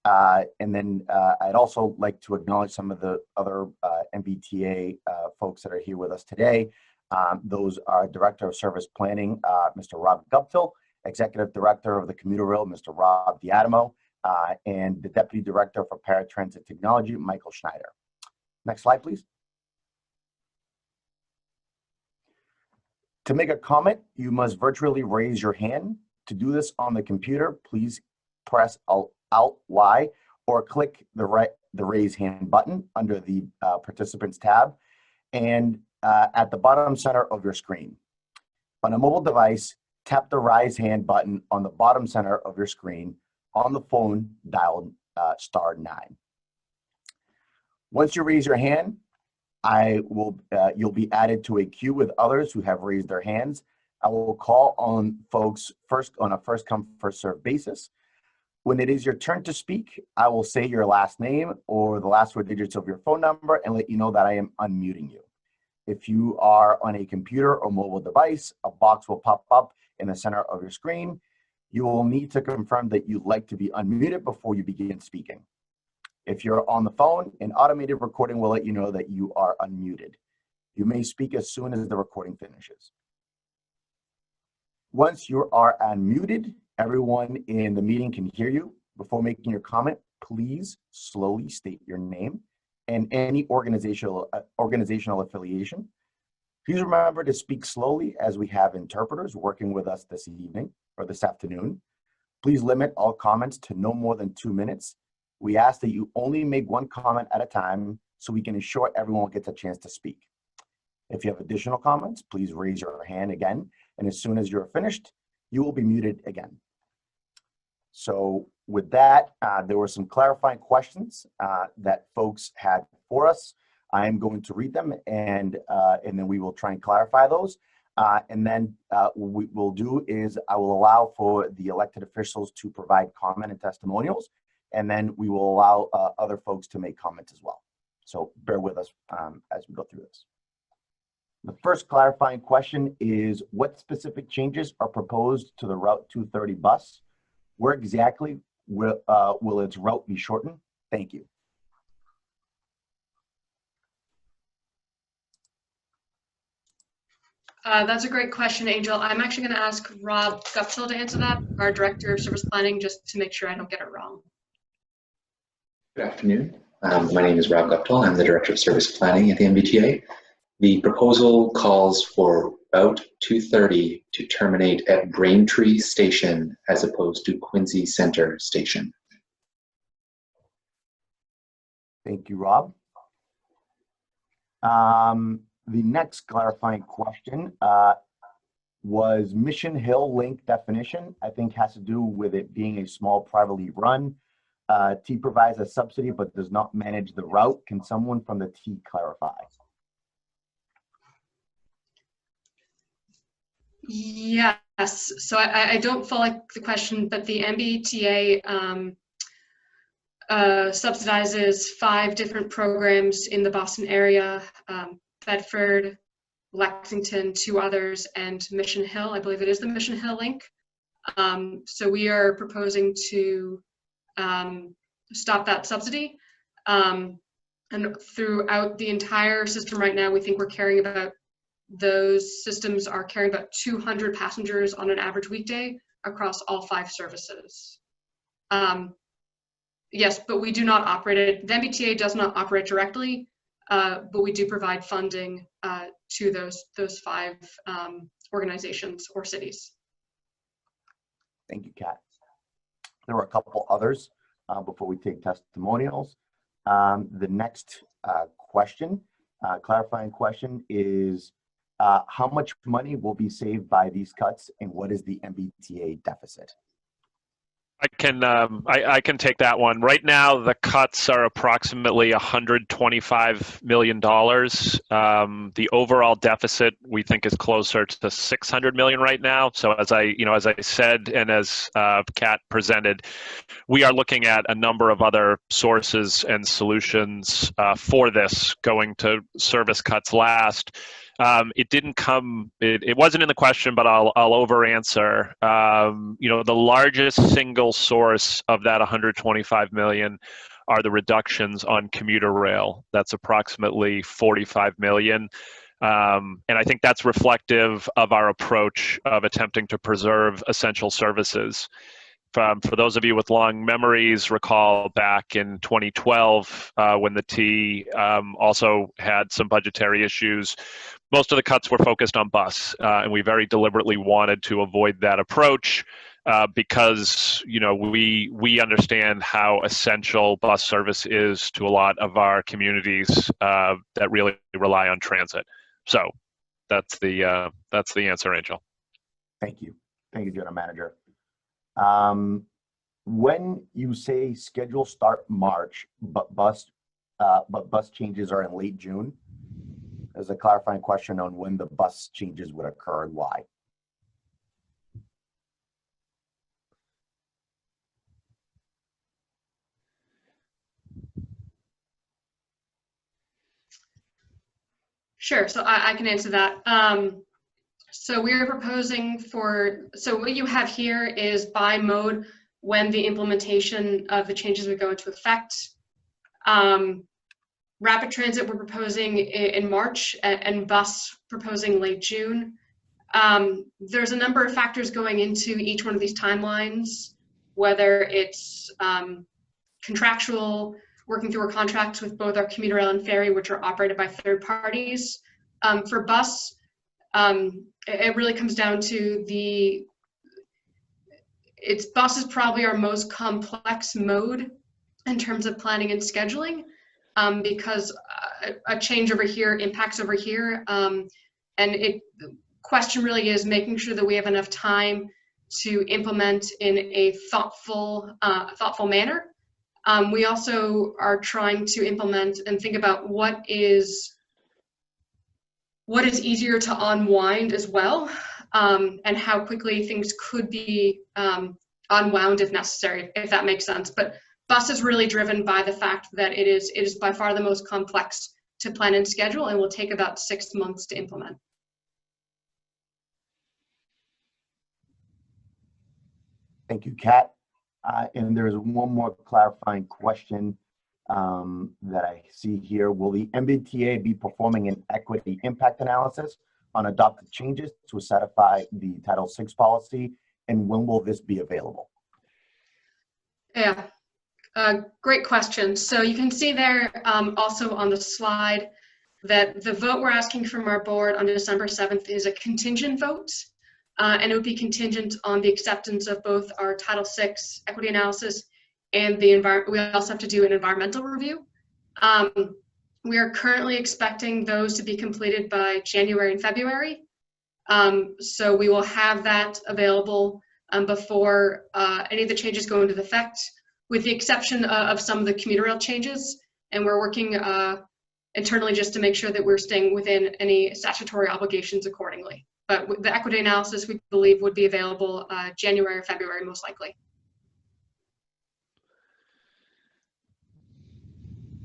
And then I'd also like to acknowledge some of the other MBTA folks that are here with us today. Those are Director of Service Planning, Mr. Rob Guptill, Executive Director of the Commuter Rail, Mr. Rob Diadamo, and the Deputy Director for Paratransit Technology, Michael Schneider. Next slide, please. To make a comment, you must virtually raise your hand. To do this on the computer, please press Alt-Y or click the raise hand button under the Participants tab and at the bottom center of your screen. On a mobile device, tap the raise hand button on the bottom center of your screen. On the phone, dial *9. Once you raise your hand, you'll be added to a queue with others who have raised their hands. I will call on folks on a first come, first served basis. When it is your turn to speak, I will say your last name or the last 4 digits of your phone number and let you know that I am unmuting you. If you are on a computer or mobile device, a box will pop up in the center of your screen. You will need to confirm that you'd like to be unmuted before you begin speaking. If you're on the phone, an automated recording will let you know that you are unmuted. You may speak as soon as the recording finishes. Once you are unmuted, everyone in the meeting can hear you. Before making your comment, please slowly state your name and any organizational affiliation. Please remember to speak slowly as we have interpreters working with us this evening or this afternoon. Please limit all comments to no more than 2 minutes. We ask that you only make one comment at a time so we can ensure everyone gets a chance to speak. If you have additional comments, please raise your hand again, and as soon as you're finished, you will be muted again. So with that, there were some clarifying questions that folks had for us. I am going to read them, and then we will try and clarify those. And then what we will do is I will allow for the elected officials to provide comment and testimonials, and then we will allow other folks to make comments as well. So bear with us as we go through this. The first clarifying question is, what specific changes are proposed to the Route 230 bus? Where exactly will its route be shortened? Thank you. That's a great question, Angel. I'm actually going to ask Rob Guptill to answer that, our Director of Service Planning, just to make sure I don't get it wrong. Good afternoon. My name is Rob Guptill. I'm the Director of Service Planning at the MBTA. The proposal calls for Route 230 to terminate at Braintree Station as opposed to Quincy Center Station. Thank you, Rob. The next clarifying question was Mission Hill link definition, I think has to do with it being a small privately run. T provides a subsidy but does not manage the route. Can someone from the T clarify? Yes, so I don't follow the question, but the MBTA subsidizes 5 different programs in the Boston area, Bedford, Lexington, 2 others, and Mission Hill. I believe it is the Mission Hill link. So we are proposing to stop that subsidy. And throughout the entire system right now, we think we're carrying about, those systems are carrying about 200 passengers on an average weekday across all 5 services. Yes, but we do not operate it. The MBTA does not operate directly, but we do provide funding to those 5 organizations or cities. Thank you, Kat. There were a couple others before we take testimonials. The next clarifying question is, how much money will be saved by these cuts, and what is the MBTA deficit? I can take that one. Right now, the cuts are approximately $125 million. The overall deficit we think is closer to $600 million right now. So as I said, and as Kat presented, we are looking at a number of other sources and solutions for this, going to service cuts last. It didn't come, it wasn't in the question, but I'll over answer. The largest single source of that 125 million are the reductions on commuter rail. That's approximately 45 million. And I think that's reflective of our approach of attempting to preserve essential services. For those of you with long memories, recall back in 2012 when the T also had some budgetary issues. Most of the cuts were focused on bus, and we very deliberately wanted to avoid that approach because we understand how essential bus service is to a lot of our communities that really rely on transit. So that's the answer, Angel. Thank you. Thank you, General Manager. When you say schedule start March, but bus changes are in late June, there's a clarifying question on when the bus changes would occur and why. Sure, so I can answer that. So we're proposing so what you have here is by mode when the implementation of the changes would go into effect. Rapid transit we're proposing in March, and bus proposing late June. There's a number of factors going into each one of these timelines, whether it's contractual, working through our contracts with both our commuter rail and ferry, which are operated by third parties. For bus, it really comes down to bus is probably our most complex mode in terms of planning and scheduling, because a change over here impacts over here. And the question really is making sure that we have enough time to implement in a thoughtful manner. We also are trying to implement and think about what is easier to unwind as well, and how quickly things could be unwound if necessary, if that makes sense. But bus is really driven by the fact that it is by far the most complex to plan and schedule, and will take about 6 months to implement. Thank you, Kat. And there's one more clarifying question that I see here. Will the MBTA be performing an equity impact analysis on adopted changes to satisfy the Title VI policy, and when will this be available? Yeah, great question. So you can see there also on the slide that the vote we're asking from our board on December 7th is a contingent vote. And it would be contingent on the acceptance of both our Title VI equity analysis and we also have to do an environmental review. We are currently expecting those to be completed by January and February. So we will have that available before any of the changes go into effect, with the exception of some of the commuter rail changes. And we're working internally just to make sure that we're staying within any statutory obligations accordingly. But the equity analysis, we believe, would be available January or February, most likely.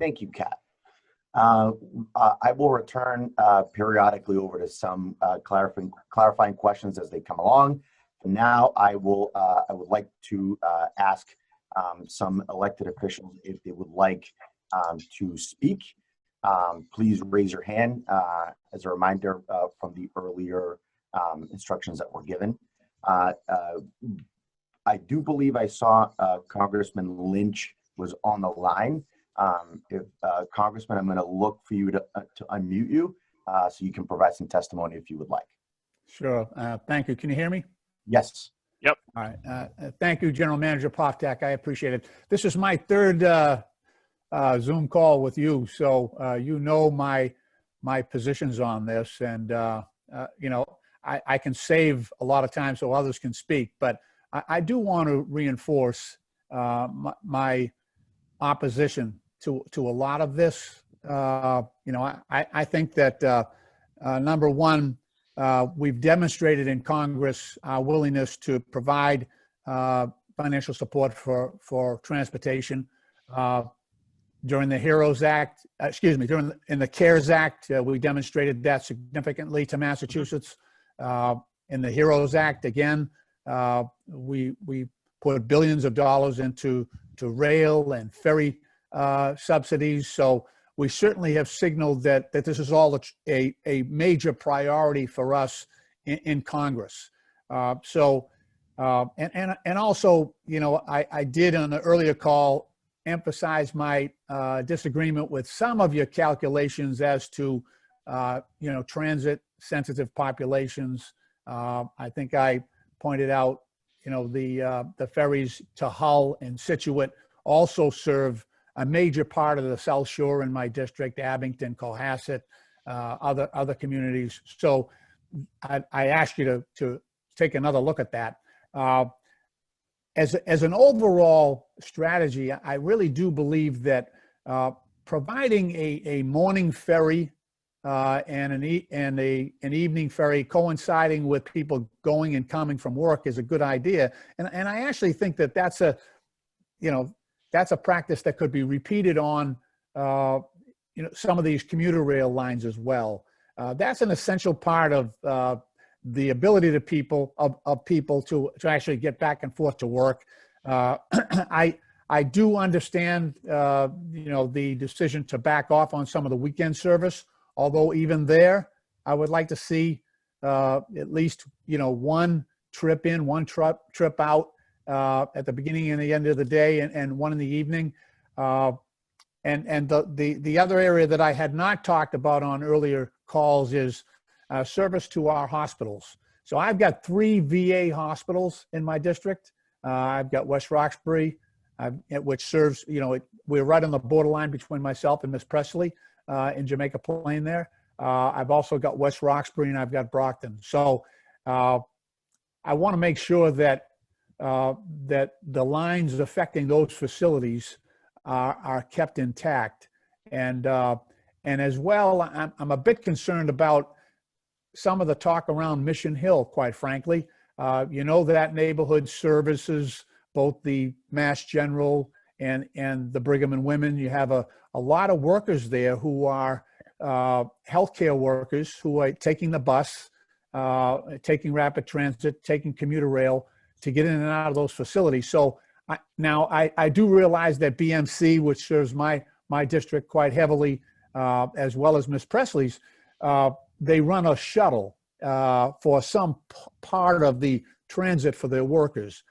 Thank you, Kat. I will return periodically over to some clarifying questions as they come along. For now, I would like to ask some elected officials if they would like to speak. Please raise your hand as a reminder from the earlier instructions that were given. I do believe I saw Congressman Lynch was on the line. Congressman, I'm going to look for you to unmute you so you can provide some testimony if you would like. Sure. Thank you. Can you hear me? Yes. Yep. All right. Thank you, General Manager Poftak. I appreciate it. This is my third Zoom call with you, so you know my positions on this, and you know, I can save a lot of time so others can speak, but I do want to reinforce my opposition to a lot of this. You know, I think that number one, we've demonstrated in Congress our willingness to provide financial support for transportation. During the HEROES Act, in the CARES Act, we demonstrated that significantly to Massachusetts. In the HEROES Act, again, we put billions of dollars into rail and ferry subsidies. So we certainly have signaled that this is all a major priority for us in Congress. And also, you know, I did on the earlier call emphasize my disagreement with some of your calculations as to, you know, transit-sensitive populations. I think I pointed out, you know, the ferries to Hull and Situate also serve a major part of the South Shore in my district, Abington, Cohasset, other communities. So I ask you to take another look at that. As an overall strategy, I really do believe that providing a morning ferry and an evening ferry coinciding with people going and coming from work is a good idea. And I actually think that that's a practice that could be repeated on some of these commuter rail lines as well. That's an essential part of the ability to people to actually get back and forth to work. I do understand the decision to back off on some of the weekend service, although even there I would like to see at least one trip in, one trip out at the beginning and the end of the day, and one in the evening. And the other area that I had not talked about on earlier calls is service to our hospitals. So I've got 3 VA hospitals in my district. I've got West Roxbury, which serves, we're right on the borderline between myself and Miss Presley in Jamaica Plain there. I've also got West Roxbury, and I've got Brockton. So I want to make sure that that the lines affecting those facilities are kept intact. And as well, I'm a bit concerned about some of the talk around Mission Hill, quite frankly. That neighborhood services both the Mass General and the Brigham and Women. You have a lot of workers there who are healthcare workers who are taking the bus, taking rapid transit, taking commuter rail to get in and out of those facilities. So I do realize that BMC, which serves my district quite heavily, as well as Miss Presley's, they run a shuttle for some part of the transit for their workers.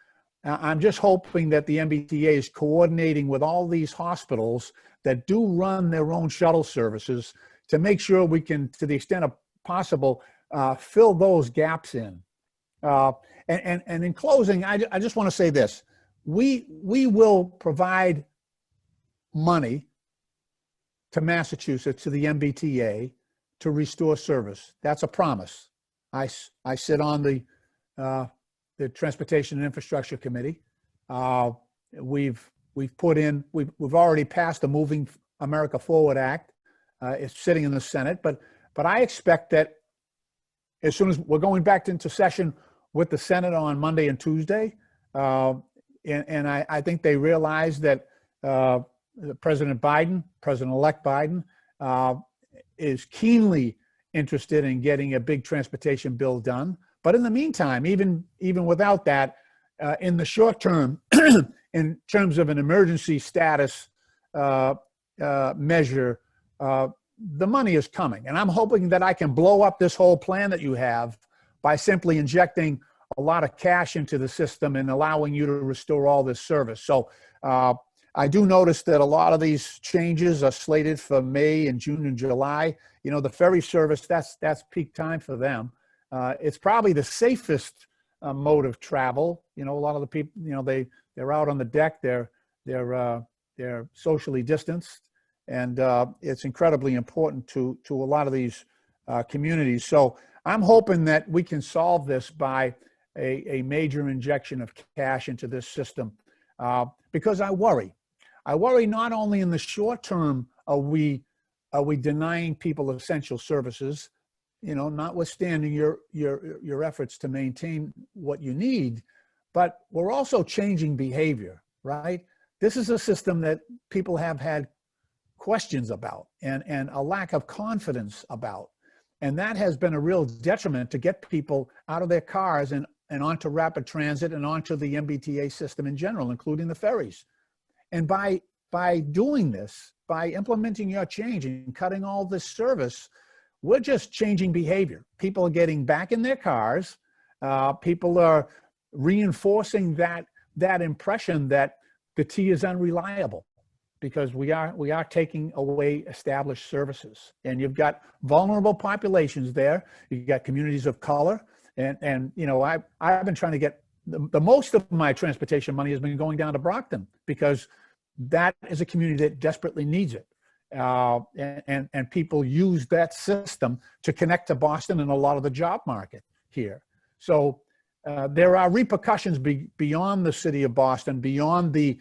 I'm just hoping that the MBTA is coordinating with all these hospitals that do run their own shuttle services to make sure we can, to the extent of possible, fill those gaps in. And in closing, I just want to say this. We will provide money to Massachusetts, to the MBTA, to restore service. That's a promise. I sit on the Transportation and Infrastructure Committee. We've already passed the Moving America Forward Act. It's sitting in the Senate, but I expect that as soon as we're going back into session with the Senate on Monday and Tuesday, and I think they realize that President-elect Biden, is keenly interested in getting a big transportation bill done. But in the meantime, even without that, in the short term, in terms of an emergency status measure, the money is coming. And I'm hoping that I can blow up this whole plan that you have by simply injecting a lot of cash into the system and allowing you to restore all this service. So I do notice that a lot of these changes are slated for May and June and July. The ferry service, that's peak time for them. It's probably the safest mode of travel. A lot of the people, they're out on the deck, they're socially distanced, and it's incredibly important to a lot of these communities. So I'm hoping that we can solve this by a major injection of cash into this system, because I worry not only in the short term are we denying people essential services, notwithstanding your efforts to maintain what you need, but we're also changing behavior, right? This is a system that people have had questions about and a lack of confidence about. And that has been a real detriment to get people out of their cars and onto rapid transit and onto the MBTA system in general, including the ferries. And by doing this, by implementing your change and cutting all this service, we're just changing behavior. People are getting back in their cars. People are reinforcing that impression that the T is unreliable, because we are taking away established services. And you've got vulnerable populations there. You've got communities of color. And I've been trying to get the most of my transportation money has been going down to Brockton, because that is a community that desperately needs it. And people use that system to connect to Boston and a lot of the job market here. So there are repercussions beyond the city of Boston, beyond the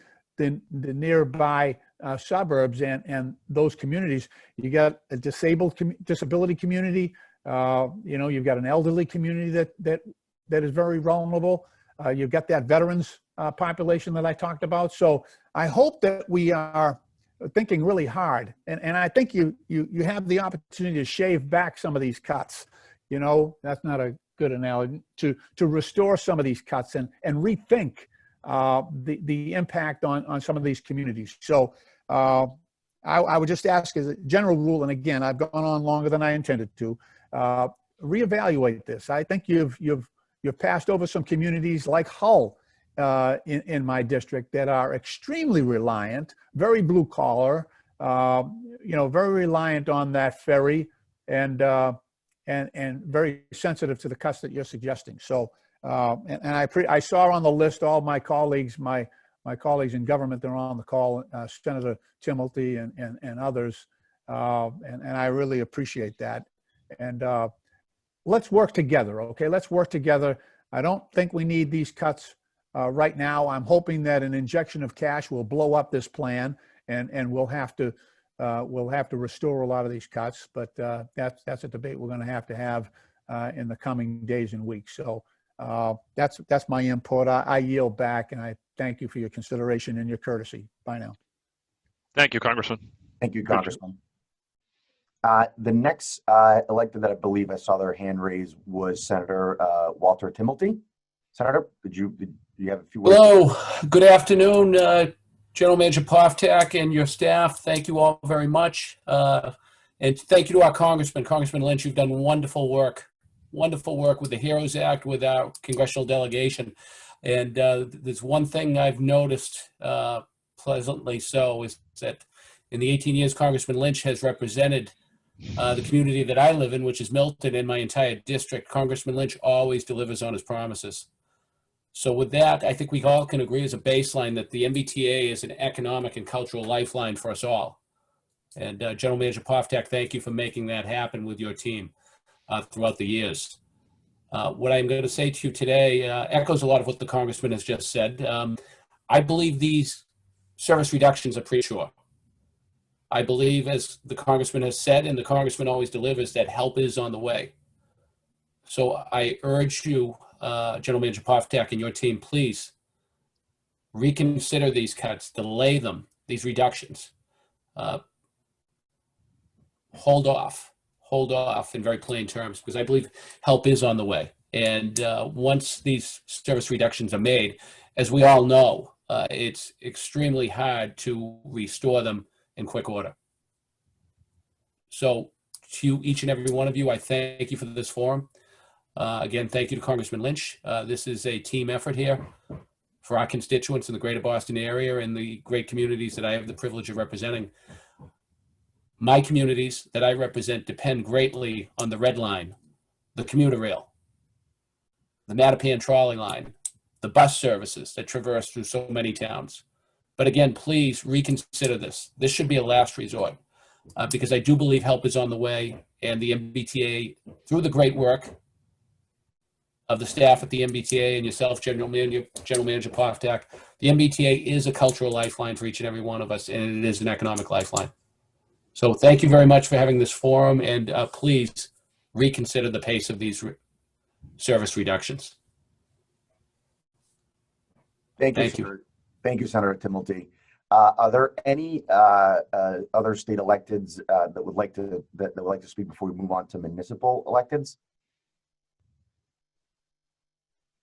nearby suburbs and those communities. You got a disability community. You've got an elderly community that is very vulnerable. You've got that veterans population that I talked about. So I hope that we are thinking really hard, and I think you have the opportunity to shave back some of these cuts. That's not a good analogy, to restore some of these cuts and rethink the impact on some of these communities. So I would just ask as a general rule, and again, I've gone on longer than I intended to, reevaluate this. I think you've passed over some communities like Hull in my district that are extremely reliant, very blue collar, very reliant on that ferry, and very sensitive to the cuts that you're suggesting. So, I saw on the list all my colleagues, my colleagues in government that are on the call, Senator Timilty and others, and I really appreciate that. And let's work together, okay? Let's work together. I don't think we need these cuts right now. I'm hoping that an injection of cash will blow up this plan, and we'll have to restore a lot of these cuts. But that's a debate we're going to have in the coming days and weeks. So that's my input. I yield back, and I thank you for your consideration and your courtesy. Bye now. Thank you, Congressman. Thank you, Congressman. The next elected that I believe I saw their hand raised was Senator Walter Timilty. Senator, did you have a few words? Hello, good afternoon, General Manager Poftak and your staff. Thank you all very much. And thank you to our Congressman, Congressman Lynch. You've done wonderful work with the HEROES Act, with our congressional delegation. And there's one thing I've noticed, pleasantly so, is that in the 18 years Congressman Lynch has represented the community that I live in, which is Milton, in my entire district, Congressman Lynch always delivers on his promises. So with that, I think we all can agree as a baseline that the MBTA is an economic and cultural lifeline for us all. And General Manager Poftak, thank you for making that happen with your team throughout the years. What I'm going to say to you today echoes a lot of what the Congressman has just said. I believe these service reductions are premature. I believe, as the Congressman has said, and the Congressman always delivers, that help is on the way. So I urge you, General Manager Poftak and your team, please reconsider these cuts, delay them, these reductions. Hold off in very plain terms, because I believe help is on the way. And once these service reductions are made, as we all know, it's extremely hard to restore them in quick order. So to each and every one of you, I thank you for this forum. Again, thank you to Congressman Lynch. This is a team effort here for our constituents in the greater Boston area and the great communities that I have the privilege of representing. My communities that I represent depend greatly on the Red Line, the commuter rail, the Mattapan trolley line, the bus services that traverse through so many towns. But again, please reconsider this. This should be a last resort, because I do believe help is on the way, and the MBTA, through the great work of the staff at the MBTA and yourself, General Manager Poftak, the MBTA is a cultural lifeline for each and every one of us, and it is an economic lifeline. So thank you very much for having this forum, and please reconsider the pace of these service reductions. Thank you. Thank you, Senator Timilty. Are there any other state electeds that would like to speak before we move on to municipal electeds?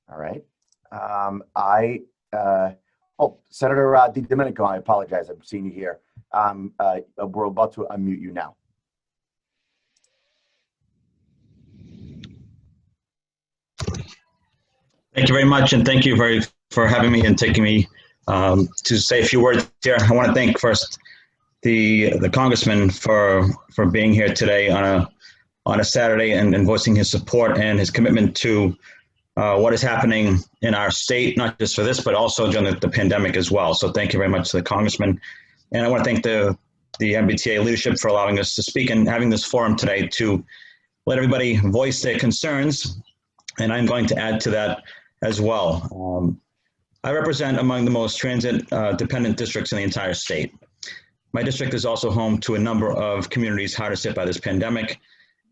All right. Senator DiDomenico, I apologize. I'm seeing you here. We're about to unmute you now. Thank you very much, and thank you for having me and taking me to say a few words here. I want to thank first the Congressman for being here today on a Saturday and voicing his support and his commitment to what is happening in our state, not just for this, but also during the pandemic as well. So thank you very much to the Congressman. And I want to thank the MBTA leadership for allowing us to speak and having this forum today to let everybody voice their concerns. And I'm going to add to that as well. I represent among the most transit dependent districts in the entire state. My district is also home to a number of communities hardest hit by this pandemic,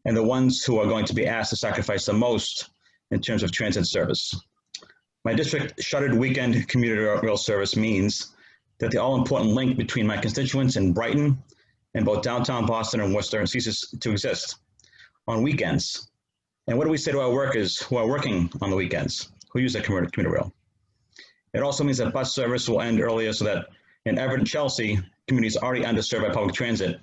and the ones who are going to be asked to sacrifice the most in terms of transit service. My district shuttered weekend commuter rail service means that the all-important link between my constituents in Brighton and both downtown Boston and Worcester ceases to exist on weekends. And what do we say to our workers who are working on the weekends, who use the commuter rail? It also means that bus service will end earlier so that in Everett and Chelsea, communities already underserved by public transit,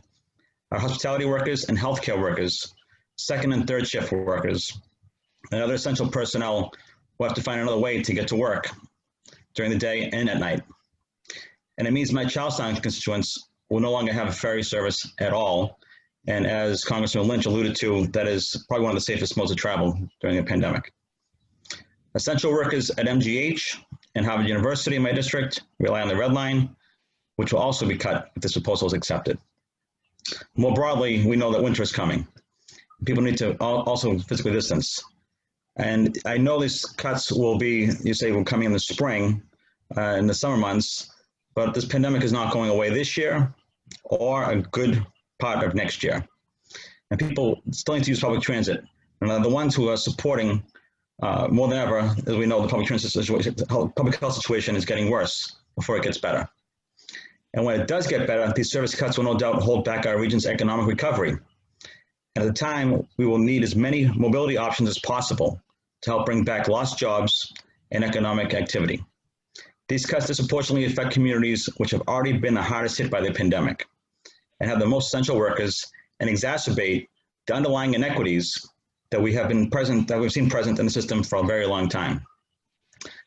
our hospitality workers and healthcare workers, second and third shift workers, and other essential personnel will have to find another way to get to work during the day and at night. And it means my Charlestown constituents will no longer have a ferry service at all. And as Congressman Lynch alluded to, that is probably one of the safest modes of travel during the pandemic. Essential workers at MGH and Harvard University in my district rely on the Red Line, which will also be cut if this proposal is accepted. More broadly, we know that winter is coming. People need to also physically distance. And I know these cuts will be, you say, will coming in the spring, in the summer months, but this pandemic is not going away this year or a good part of next year. And people still need to use public transit. And the ones who are supporting more than ever, as we know, the public transit situation, public health situation is getting worse before it gets better. And when it does get better, these service cuts will no doubt hold back our region's economic recovery. And at the time, we will need as many mobility options as possible to help bring back lost jobs and economic activity. These cuts disproportionately affect communities which have already been the hardest hit by the pandemic and have the most essential workers and exacerbate the underlying inequities that we've seen present in the system for a very long time.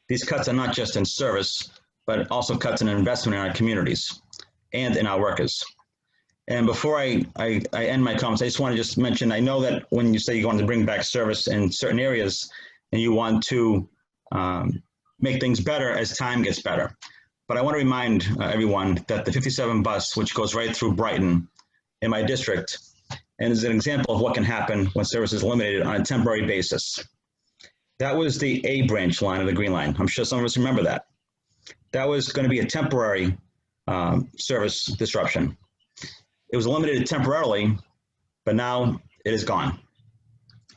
These cuts are not just in service, but also cuts in investment in our communities and in our workers. And before I end my comments, I just want to just mention, I know that when you say you want to bring back service in certain areas and you want to make things better as time gets better. But I want to remind everyone that the 57 bus, which goes right through Brighton in my district, and is an example of what can happen when service is eliminated on a temporary basis. That was the A branch line of the Green Line. I'm sure some of us remember that. That was going to be a temporary service disruption. It was eliminated temporarily, but now it is gone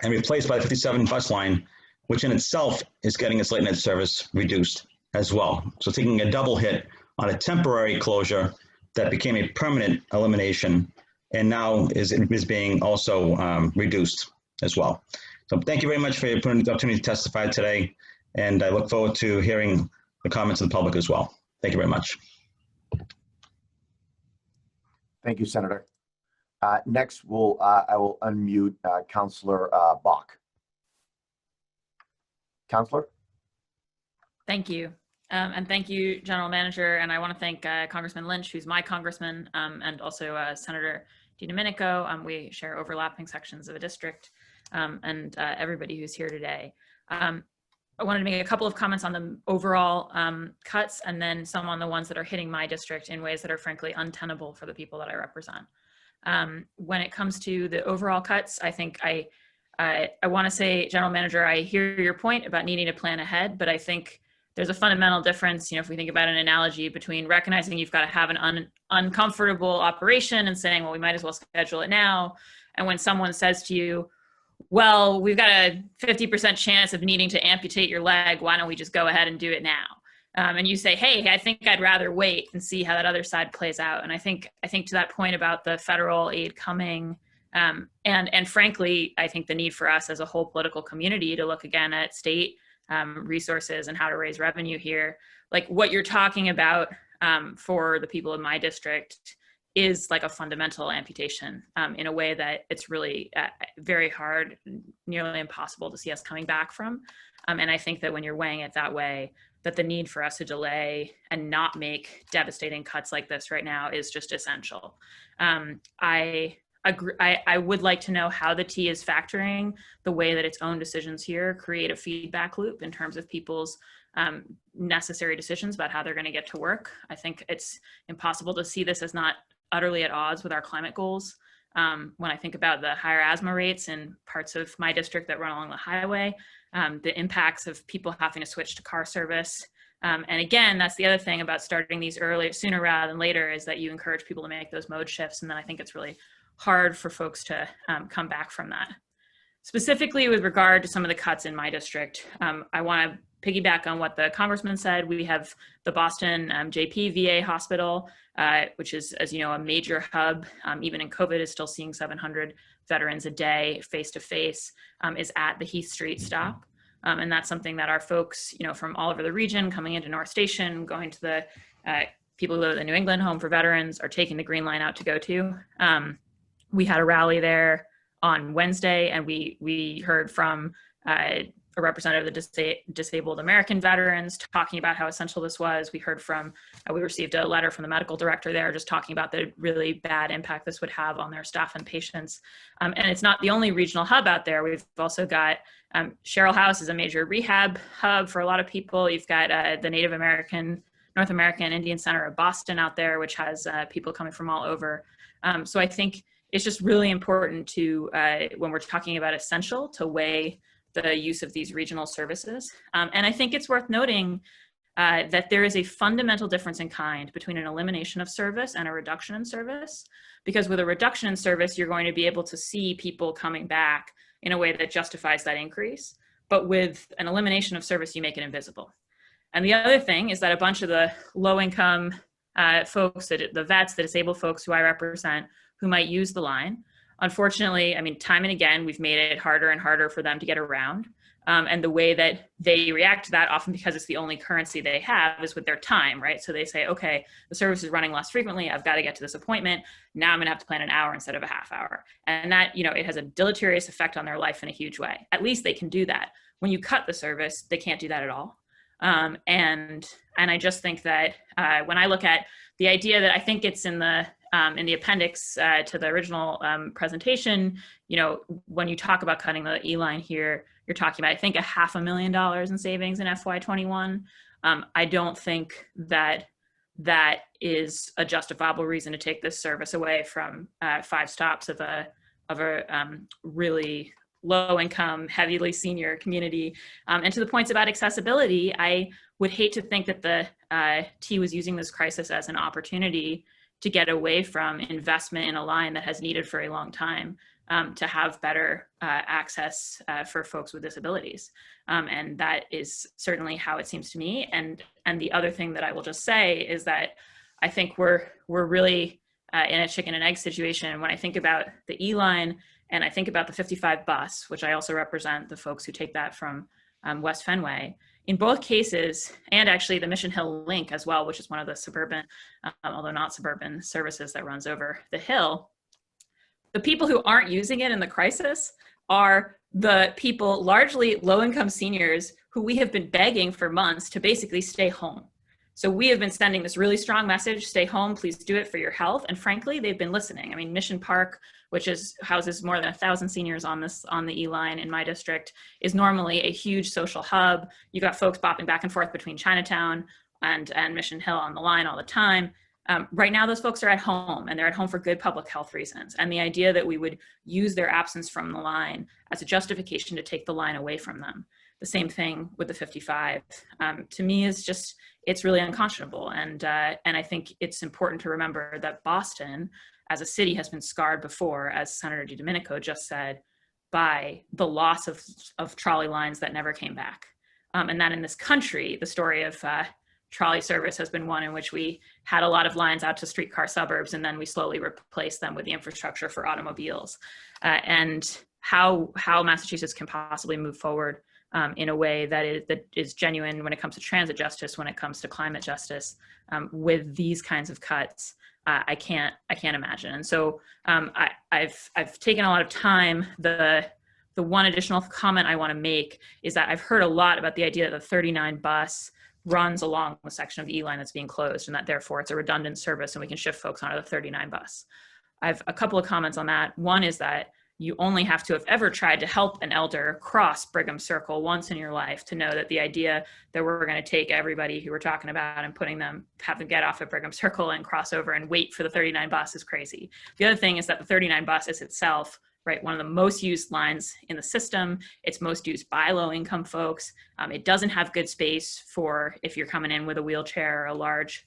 and replaced by the 57 bus line, which in itself is getting its late night service reduced as well. So taking a double hit on a temporary closure that became a permanent elimination and now is being also reduced as well. So thank you very much for the opportunity to testify today, and I look forward to hearing the comments of the public as well. Thank you very much. Thank you, Senator. Next, I will unmute Councillor Bach. Councillor? Thank you. And thank you, General Manager. And I want to thank Congressman Lynch, who's my congressman, and also Senator DiDomenico. We share overlapping sections of a district, and everybody who's here today. I wanted to make a couple of comments on the overall cuts, and then some on the ones that are hitting my district in ways that are frankly untenable for the people that I represent. When it comes to the overall cuts, I think I want to say, General Manager, I hear your point about needing to plan ahead, but I think there's a fundamental difference, if we think about an analogy between recognizing you've got to have an uncomfortable operation and saying, well, we might as well schedule it now. And when someone says to you, well, we've got a 50% chance of needing to amputate your leg, why don't we just go ahead and do it now? And you say, hey, I think I'd rather wait and see how that other side plays out. And I think to that point about the federal aid coming, and frankly, I think the need for us as a whole political community to look again at state resources and how to raise revenue here, like what you're talking about for the people in my district is like a fundamental amputation in a way that it's really very hard, nearly impossible to see us coming back from. And I think that when you're weighing it that way, that the need for us to delay and not make devastating cuts like this right now is just essential. I agree. I would like to know how the T is factoring the way that its own decisions here create a feedback loop in terms of people's necessary decisions about how they're going to get to work. I think it's impossible to see this as not utterly at odds with our climate goals. When I think about the higher asthma rates in parts of my district that run along the highway, the impacts of people having to switch to car service. And again, that's the other thing about starting these sooner rather than later, is that you encourage people to make those mode shifts. And then I think it's really hard for folks to come back from that. Specifically with regard to some of the cuts in my district, I want to piggyback on what the congressman said. We have the Boston JP VA hospital, which is, as you know, a major hub, even in COVID, is still seeing 700 veterans a day face-to-face, is at the Heath Street stop. And that's something that our folks, you know, from all over the region coming into North Station, going to the people who live at the New England Home for Veterans, are taking the Green Line out to go to. We had a rally there on Wednesday, and we heard from a representative of the disabled American veterans talking about how essential this was. We heard from, we received a letter from the medical director there just talking about the really bad impact this would have on their staff and patients. And it's not the only regional hub out there. We've also got Sherrill House is a major rehab hub for a lot of people. You've got the North American Indian Center of Boston out there, which has people coming from all over. So I think it's just really important to, when we're talking about essential, to weigh the use of these regional services. And I think it's worth noting that there is a fundamental difference in kind between an elimination of service and a reduction in service, because with a reduction in service, you're going to be able to see people coming back in a way that justifies that increase. But with an elimination of service, you make it invisible. And the other thing is that a bunch of the low-income folks, the vets, the disabled folks who I represent, who might use the line, unfortunately, I mean, time and again, we've made it harder and harder for them to get around. And the way that they react to that, often because it's the only currency they have, is with their time, right? So they say, okay, the service is running less frequently. I've got to get to this appointment. Now I'm gonna have to plan an hour instead of a half hour. And that, you know, it has a deleterious effect on their life in a huge way. At least they can do that. When you cut the service, they can't do that at all. And I just think that when I look at the idea that I think it's in the appendix to the original presentation, you know, when you talk about cutting the E-line here, you're talking about, I think, $500,000 in savings in FY21. I don't think that that is a justifiable reason to take this service away from 5 stops of a really low-income, heavily senior community. And to the points about accessibility, I would hate to think that the T was using this crisis as an opportunity to get away from investment in a line that has needed for a long time to have better access for folks with disabilities. And that is certainly how it seems to me. And the other thing that I will just say is that I think we're really in a chicken and egg situation. When I think about the E-line and I think about the 55 bus, which I also represent the folks who take that from West Fenway, in both cases, and actually the Mission Hill Link as well, which is one of the suburban, although not suburban, services that runs over the hill, the people who aren't using it in the crisis are the people, largely low-income seniors, who we have been begging for months to basically stay home. So we have been sending this really strong message, stay home, please do it for your health. And frankly, they've been listening. I mean, Mission Park, which houses more than 1,000 seniors on the E-line in my district, is normally a huge social hub. You got folks bopping back and forth between Chinatown and Mission Hill on the line all the time. Right now, those folks are at home, and they're at home for good public health reasons. And the idea that we would use their absence from the line as a justification to take the line away from them. The same thing with the 55, to me is just, it's really unconscionable. And I think it's important to remember that Boston, as a city, has been scarred before, as Senator DiDomenico just said, by the loss of trolley lines that never came back. And that in this country, the story of trolley service has been one in which we had a lot of lines out to streetcar suburbs, and then we slowly replaced them with the infrastructure for automobiles. And how Massachusetts can possibly move forward in a way that is genuine when it comes to transit justice, when it comes to climate justice, with these kinds of cuts, I can't imagine. And so I've taken a lot of time. The one additional comment I want to make is that I've heard a lot about the idea that the 39 bus runs along the section of the E-line that's being closed, and that therefore it's a redundant service and we can shift folks onto the 39 bus. I have a couple of comments on that. One is that you only have to have ever tried to help an elder cross Brigham Circle once in your life to know that the idea that we're going to take everybody who we're talking about and have them get off at Brigham Circle and cross over and wait for the 39 bus is crazy. The other thing is that the 39 bus is itself, right, one of the most used lines in the system. It's most used by low-income folks. It doesn't have good space for if you're coming in with a wheelchair or a large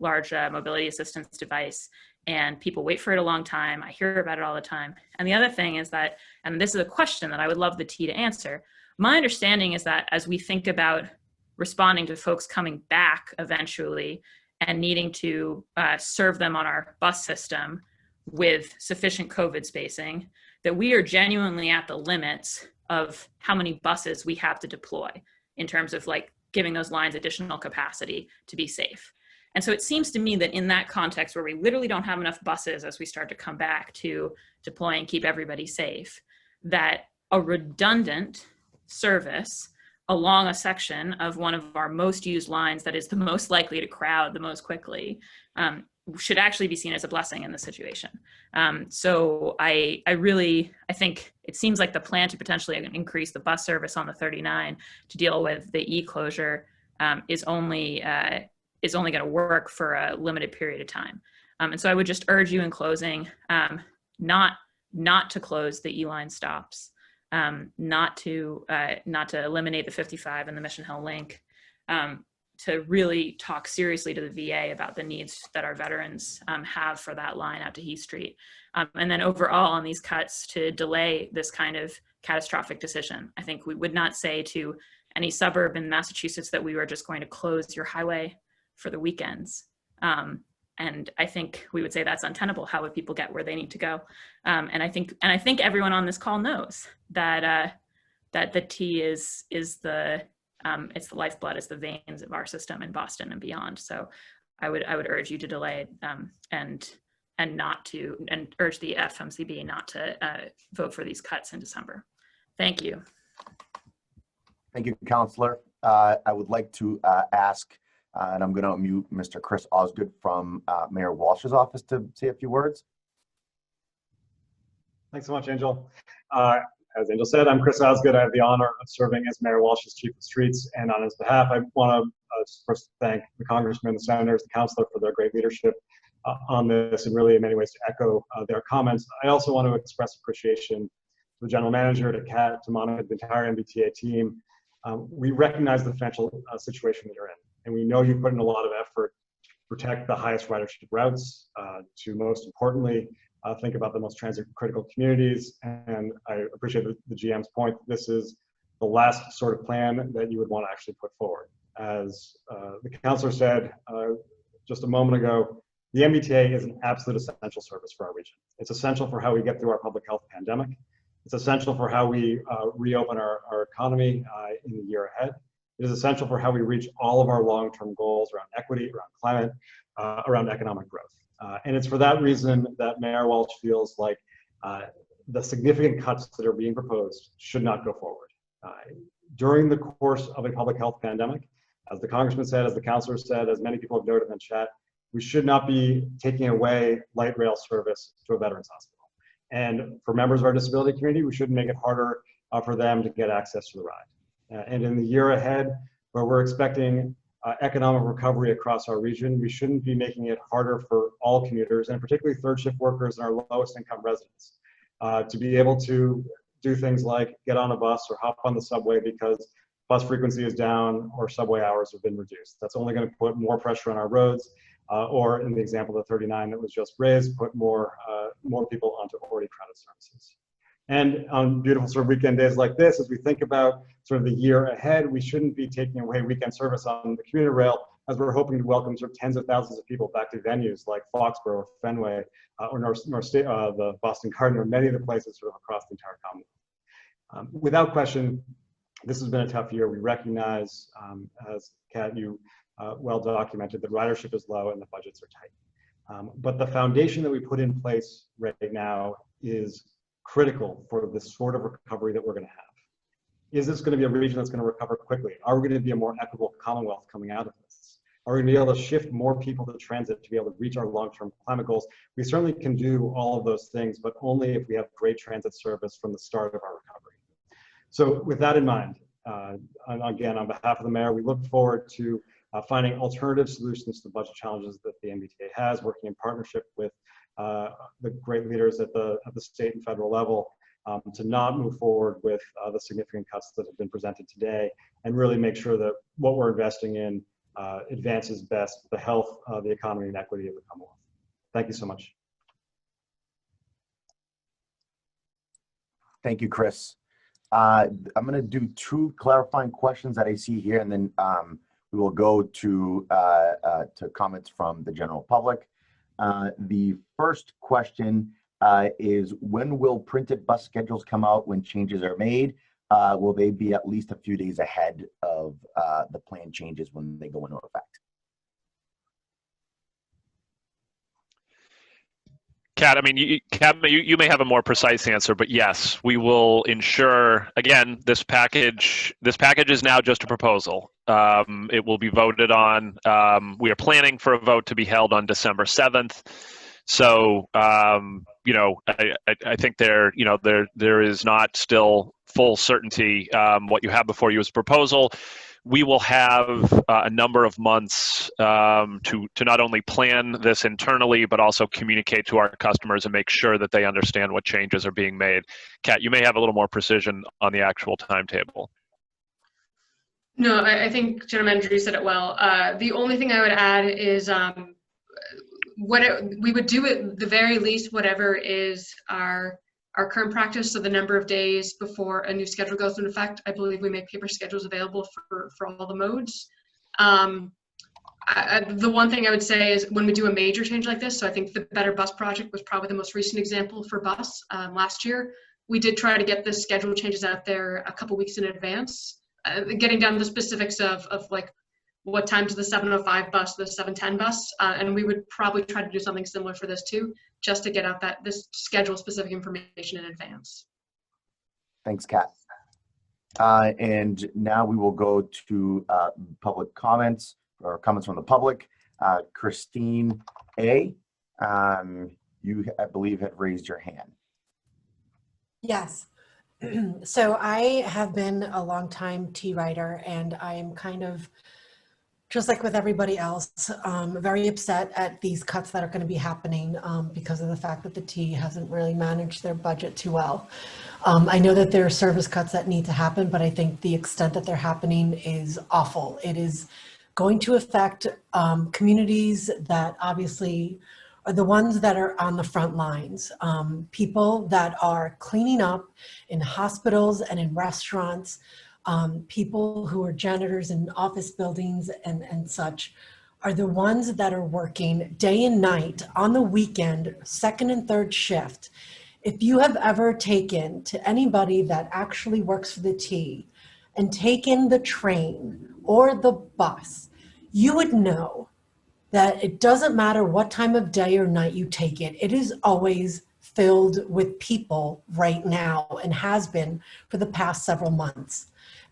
mobility assistance device, and people wait for it a long time. I hear about it all the time. And the other thing is that, and this is a question that I would love the T to answer, my understanding is that as we think about responding to folks coming back eventually and needing to serve them on our bus system with sufficient COVID spacing, that we are genuinely at the limits of how many buses we have to deploy in terms of like giving those lines additional capacity to be safe. And so it seems to me that in that context where we literally don't have enough buses as we start to come back to deploy and keep everybody safe, that a redundant service along a section of one of our most used lines that is the most likely to crowd the most quickly should actually be seen as a blessing in this situation. So I think it seems like the plan to potentially increase the bus service on the 39 to deal with the e-closure is only going to work for a limited period of time. And so I would just urge you in closing, not to close the E-line stops, not to eliminate the 55 and the Mission Hill link, to really talk seriously to the VA about the needs that our veterans have for that line out to Heath Street. And then overall on these cuts to delay this kind of catastrophic decision. I think we would not say to any suburb in Massachusetts that we were just going to close your highway for the weekends. And I think we would say that's untenable. How would people get where they need to go? And I think everyone on this call knows that that the T is the it's the lifeblood, it's the veins of our system in Boston and beyond. So I would urge you to delay and urge the FMCB not to vote for these cuts in December. Thank you. Thank you, Councillor. I would like to ask, and I'm going to mute Mr. Chris Osgood from Mayor Walsh's office to say a few words. Thanks so much, Angel. As Angel said, I'm Chris Osgood. I have the honor of serving as Mayor Walsh's Chief of Streets, and on his behalf, I want to first thank the Congressman, the Senators, the Councilor for their great leadership on this, and really in many ways to echo their comments. I also want to express appreciation to the General Manager, to Kat, to Monica, the entire MBTA team. We recognize the financial situation that you're in, and we know you put in a lot of effort to protect the highest ridership routes, to most importantly, think about the most transit critical communities. And I appreciate the GM's point. This is the last sort of plan that you would want to actually put forward. As the councilor said just a moment ago, the MBTA is an absolute essential service for our region. It's essential for how we get through our public health pandemic. It's essential for how we reopen our economy in the year ahead. It is essential for how we reach all of our long-term goals around equity, around climate, around economic growth. And it's for that reason that Mayor Walsh feels like the significant cuts that are being proposed should not go forward. During the course of a public health pandemic, as the Congressman said, as the Councilor said, as many people have noted in the chat, we should not be taking away light rail service to a veterans hospital. And for members of our disability community, we shouldn't make it harder for them to get access to the ride. And in the year ahead, where we're expecting economic recovery across our region, we shouldn't be making it harder for all commuters, and particularly third shift workers and our lowest income residents, to be able to do things like get on a bus or hop on the subway because bus frequency is down or subway hours have been reduced. That's only going to put more pressure on our roads, or in the example of the 39 that was just raised, put more people onto already crowded services. And on beautiful sort of weekend days like this, as we think about sort of the year ahead, we shouldn't be taking away weekend service on the commuter rail as we're hoping to welcome sort of tens of thousands of people back to venues like Foxborough or Fenway or the Boston Garden, or many of the places sort of across the entire Commonwealth. Without question, this has been a tough year. We recognize, as Kat, you well documented, that ridership is low and the budgets are tight. But the foundation that we put in place right now is critical for the sort of recovery that we're going to have. Is this going to be a region that's going to recover quickly? Are we going to be a more equitable Commonwealth coming out of this? Are we going to be able to shift more people to transit to be able to reach our long-term climate goals? We certainly can do all of those things, but only if we have great transit service from the start of our recovery. So with that in mind, and again, on behalf of the mayor, we look forward to finding alternative solutions to the budget challenges that the MBTA has, working in partnership with the great leaders at the state and federal level to not move forward with the significant cuts that have been presented today, and really make sure that what we're investing in advances best the health, the economy, and equity of the Commonwealth. Thank you so much. Thank you, Chris. I'm going to do 2 clarifying questions that I see here, and then we will go to comments from the general public. The first question is, when will printed bus schedules come out when changes are made? Will they be at least a few days ahead of the plan changes when they go into effect? Kat, I mean, you may have a more precise answer, but yes, we will ensure, again, this package is now just a proposal. It will be voted on. We are planning for a vote to be held on December 7th. So, you know, I think there is not still full certainty. What you have before you is a proposal. We will have a number of months to not only plan this internally, but also communicate to our customers and make sure that they understand what changes are being made. Kat, you may have a little more precision on the actual timetable. No, I think General Manager, you said it well. The only thing I would add is we would do at the very least whatever is our current practice. So the number of days before a new schedule goes into effect, I believe we make paper schedules available for all the modes. The one thing I would say is when we do a major change like this, so I think the Better Bus Project was probably the most recent example for bus last year. We did try to get the schedule changes out there a couple weeks in advance, getting down to the specifics of like what time to the 7:05 bus, the 7:10 bus, and we would probably try to do something similar for this too, just to get out this schedule specific information in advance. Thanks, Kat. And now we will go to public comments or comments from the public. Christine A., you, I believe, have raised your hand. Yes. So I have been a longtime T writer, and I am kind of, just like with everybody else, very upset at these cuts that are going to be happening because of the fact that the T hasn't really managed their budget too well. I know that there are service cuts that need to happen, but I think the extent that they're happening is awful. It is going to affect communities that obviously are the ones that are on the front lines. People that are cleaning up in hospitals and in restaurants, people who are janitors in office buildings and such, are the ones that are working day and night on the weekend, second and third shift. If you have ever taken to anybody that actually works for the T and taken the train or the bus, you would know that it doesn't matter what time of day or night you take it, it is always filled with people right now and has been for the past several months.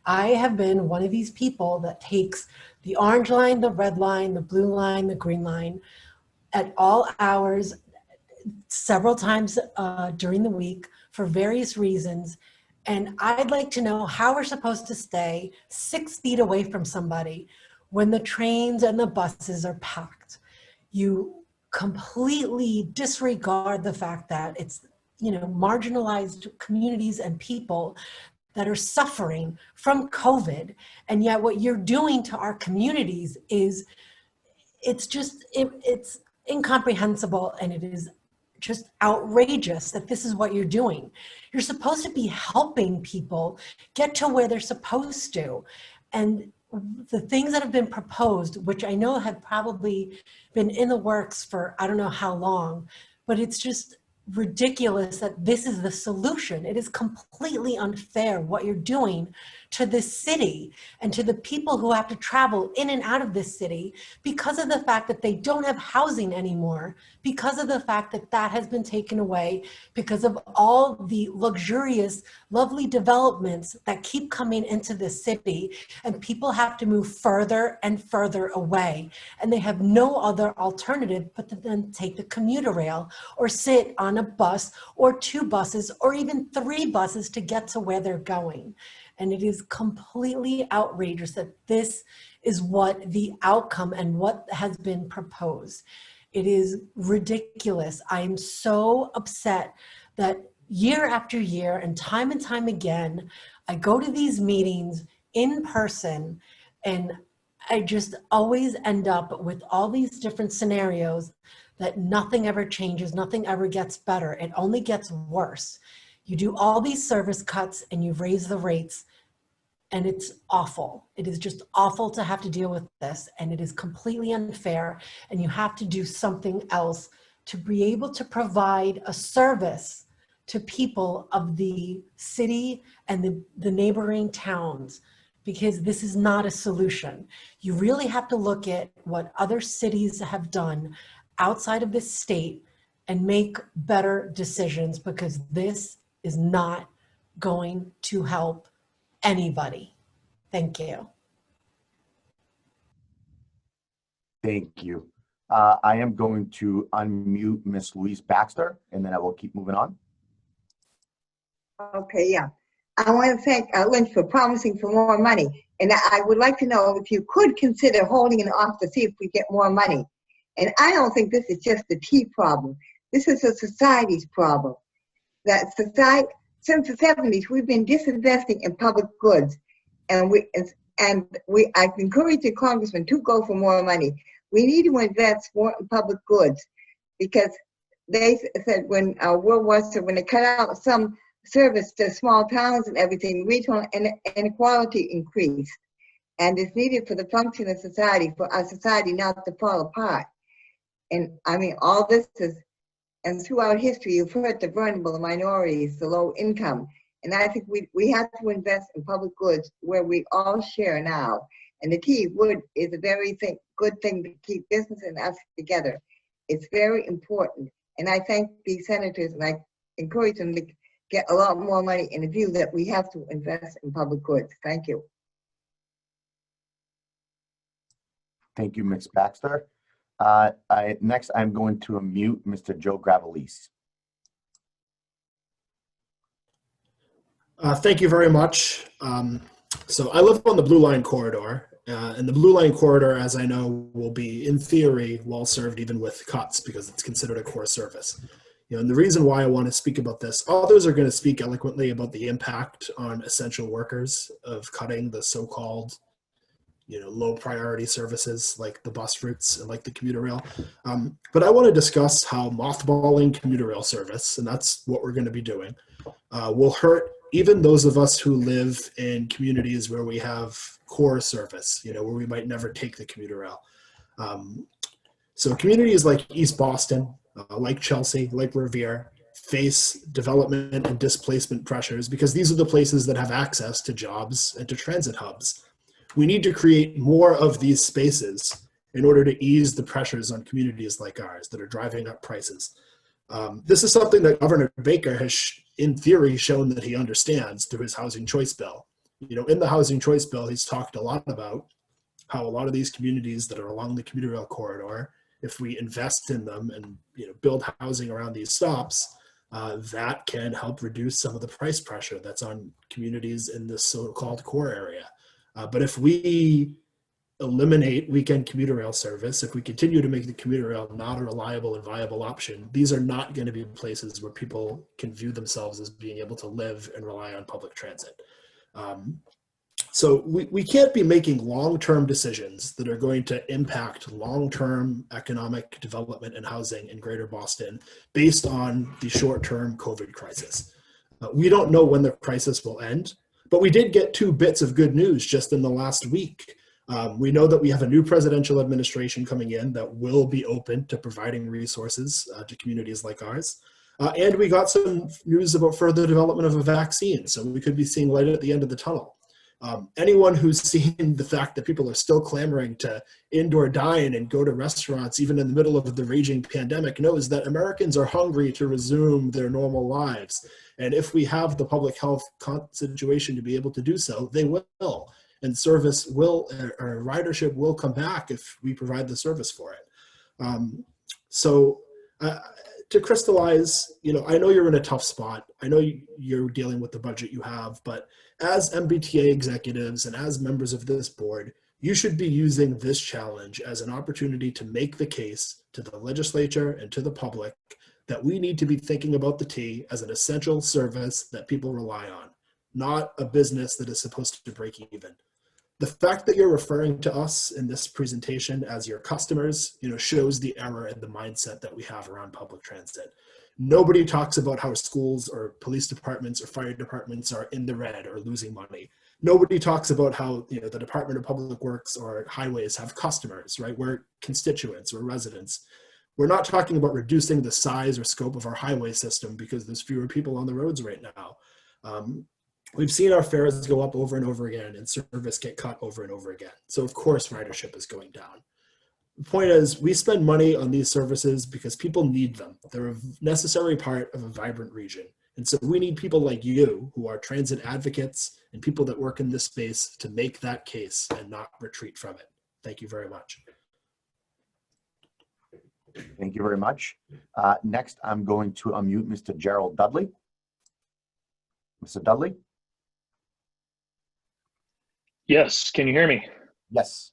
I have been one of these people that takes the orange line, the red line, the blue line, the green line at all hours, several times during the week for various reasons. And I'd like to know how we're supposed to stay 6 feet away from somebody when the trains and the buses are packed. You completely disregard the fact that it's, marginalized communities and people that are suffering from COVID. And yet what you're doing to our communities is, it's incomprehensible, and it is just outrageous that this is what you're doing. You're supposed to be helping people get to where they're supposed to. And the things that have been proposed, which I know have probably been in the works for I don't know how long, but it's just ridiculous that this is the solution. It is completely unfair what you're doing to this city and to the people who have to travel in and out of this city because of the fact that they don't have housing anymore, because of the fact that that has been taken away, because of all the luxurious, lovely developments that keep coming into this city, and people have to move further and further away. And they have no other alternative but to then take the commuter rail or sit on a bus or 2 buses or even 3 buses to get to where they're going. And it is completely outrageous that this is what the outcome and what has been proposed. It is ridiculous. I am so upset that year after year and time again, I go to these meetings in person and I just always end up with all these different scenarios that nothing ever changes, nothing ever gets better. It only gets worse. You do all these service cuts and you raise the rates, and it's awful. It is just awful to have to deal with this, and it is completely unfair, and you have to do something else to be able to provide a service to people of the city and the neighboring towns, because this is not a solution. You really have to look at what other cities have done outside of this state and make better decisions, because this is not going to help anybody. Thank you. Thank you. I am going to unmute Miss Louise Baxter, and then I will keep moving on. Okay, yeah. I want to thank Lynch for promising for more money. And I would like to know if you could consider holding it off to see if we get more money. And I don't think this is just a T problem. This is a society's problem. That society, since the 70s, we've been disinvesting in public goods. And I encourage the congressman to go for more money. We need to invest more in public goods, because they said when World War II, when they cut out some service to small towns and everything, regional inequality increased. And it's needed for the function of society, for our society not to fall apart. And I mean, all this is, and throughout history, you've heard the vulnerable, the minorities, the low income. And I think we have to invest in public goods where we all share now. And the key wood is a very good thing to keep business and us together. It's very important. And I thank these senators, and I encourage them to get a lot more money in the view that we have to invest in public goods. Thank you. Thank you, Ms. Baxter. Next, I'm going to unmute Mr. Joe Gravelise. Thank you very much. So I live on the Blue Line corridor, and the Blue Line corridor, as I know, will be, in theory, well served even with cuts, because it's considered a core service. You know, and the reason why I want to speak about this, others are going to speak eloquently about the impact on essential workers of cutting the so-called, you know, low priority services like the bus routes and like the commuter rail. But I want to discuss how mothballing commuter rail service, and that's what we're going to be doing, will hurt even those of us who live in communities where we have core service, you know, where we might never take the commuter rail. So communities like East Boston, like Chelsea, like Revere, face development and displacement pressures because these are the places that have access to jobs and to transit hubs. We need to create more of these spaces in order to ease the pressures on communities like ours that are driving up prices. This is something that Governor Baker has, in theory, shown that he understands through his housing choice bill. You know, in the housing choice bill, he's talked a lot about how a lot of these communities that are along the commuter rail corridor, if we invest in them and, you know, build housing around these stops, that can help reduce some of the price pressure that's on communities in this so-called core area. But if we eliminate weekend commuter rail service, if we continue to make the commuter rail not a reliable and viable option, these are not going to be places where people can view themselves as being able to live and rely on public transit. So we can't be making long-term decisions that are going to impact long-term economic development and housing in Greater Boston based on the short-term COVID crisis. We don't know when the crisis will end, but we did get 2 bits of good news just in the last week. We know that we have a new presidential administration coming in that will be open to providing resources to communities like ours. And we got some news about further development of a vaccine. So we could be seeing light at the end of the tunnel. Anyone who's seen the fact that people are still clamoring to indoor dine and go to restaurants, even in the middle of the raging pandemic, knows that Americans are hungry to resume their normal lives. And if we have the public health situation to be able to do so, they will. And service will, or ridership will come back if we provide the service for it. To crystallize, I know you're in a tough spot. I know you're dealing with the budget you have, but as MBTA executives and as members of this board, you should be using this challenge as an opportunity to make the case to the legislature and to the public that we need to be thinking about the T as an essential service that people rely on, not a business that is supposed to break even. The fact that you're referring to us in this presentation as your customers, shows the error in the mindset that we have around public transit. Nobody talks about how schools or police departments or fire departments are in the red or losing money. Nobody talks about how the Department of Public Works or highways have customers, right? We're constituents, we're residents. We're not talking about reducing the size or scope of our highway system because there's fewer people on the roads right now. We've seen our fares go up over and over again and service get cut over and over again. So of course ridership is going down. The point is we spend money on these services because people need them. They're a necessary part of a vibrant region. And so we need people like you who are transit advocates and people that work in this space to make that case and not retreat from it. Thank you very much. Thank you very much. Next, I'm going to unmute Mr. Gerald Dudley. Mr. Dudley? Yes, can you hear me? Yes.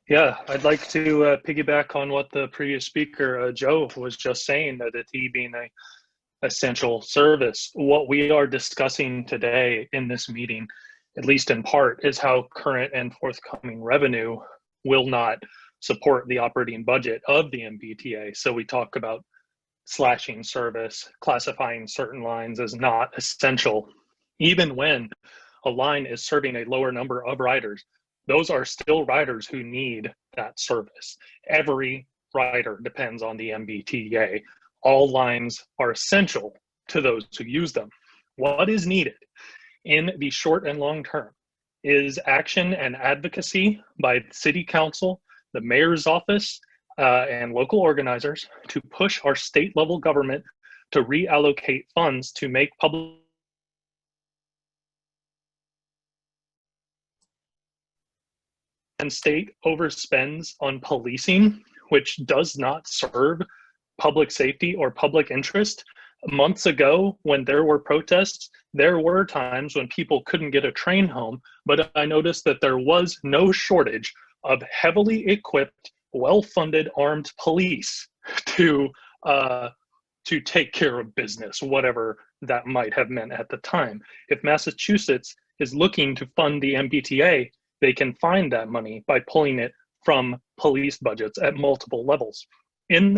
Yeah, I'd like to piggyback on what the previous speaker, Joe, was just saying, that the T being an essential service. What we are discussing today in this meeting, at least in part, is how current and forthcoming revenue will not support the operating budget of the MBTA. So we talk about slashing service, classifying certain lines as not essential, even when a line is serving a lower number of riders. Those are still riders who need that service. Every rider depends on the MBTA. All lines are essential to those who use them. What is needed in the short and long term is action and advocacy by the city council, the mayor's office, and local organizers to push our state level government to reallocate funds to make public and state overspends on policing, which does not serve public safety or public interest. Months ago, when there were protests, there were times when people couldn't get a train home, but I noticed that there was no shortage of heavily equipped, well-funded armed police to take care of business, whatever that might have meant at the time. If Massachusetts is looking to fund the MBTA, they can find that money by pulling it from police budgets at multiple levels.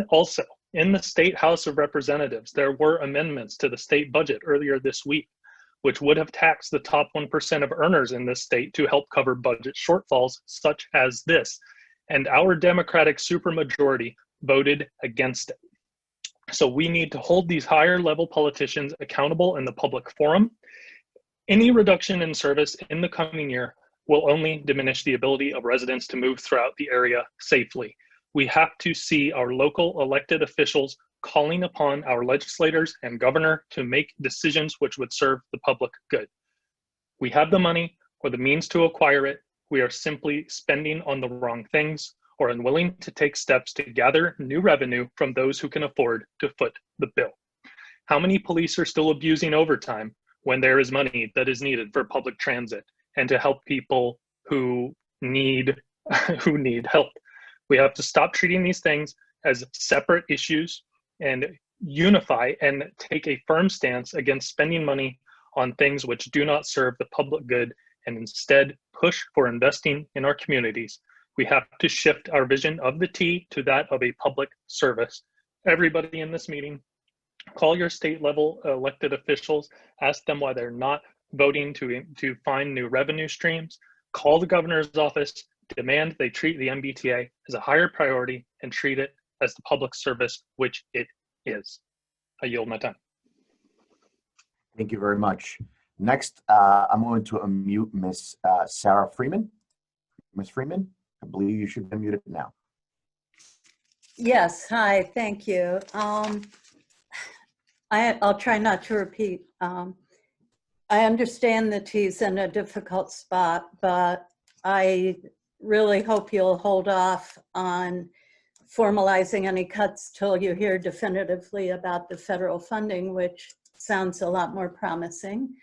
Also, in the State House of Representatives, there were amendments to the state budget earlier this week, which would have taxed the top 1% of earners in this state to help cover budget shortfalls such as this. And our Democratic supermajority voted against it. So we need to hold these higher level politicians accountable in the public forum. Any reduction in service in the coming year will only diminish the ability of residents to move throughout the area safely. We have to see our local elected officials calling upon our legislators and governor to make decisions which would serve the public good. We have the money or the means to acquire it. We are simply spending on the wrong things or unwilling to take steps to gather new revenue from those who can afford to foot the bill. How many police are still abusing overtime when there is money that is needed for public transit and to help people who need help? We have to stop treating these things as separate issues and unify and take a firm stance against spending money on things which do not serve the public good and instead push for investing in our communities. We have to shift our vision of the T to that of a public service. Everybody in this meeting, call your state level elected officials, ask them why they're not voting to find new revenue streams, call the governor's office, demand they treat the MBTA as a higher priority and treat it as the public service, which it is. I yield my time. Thank you very much. Next, I'm going to unmute Miss Sarah Freeman. Ms. Freeman, I believe you should be muted now. Yes, hi, thank you. I'll try not to repeat. I understand that he's in a difficult spot, but I really hope you'll hold off on formalizing any cuts till you hear definitively about the federal funding, which sounds a lot more promising.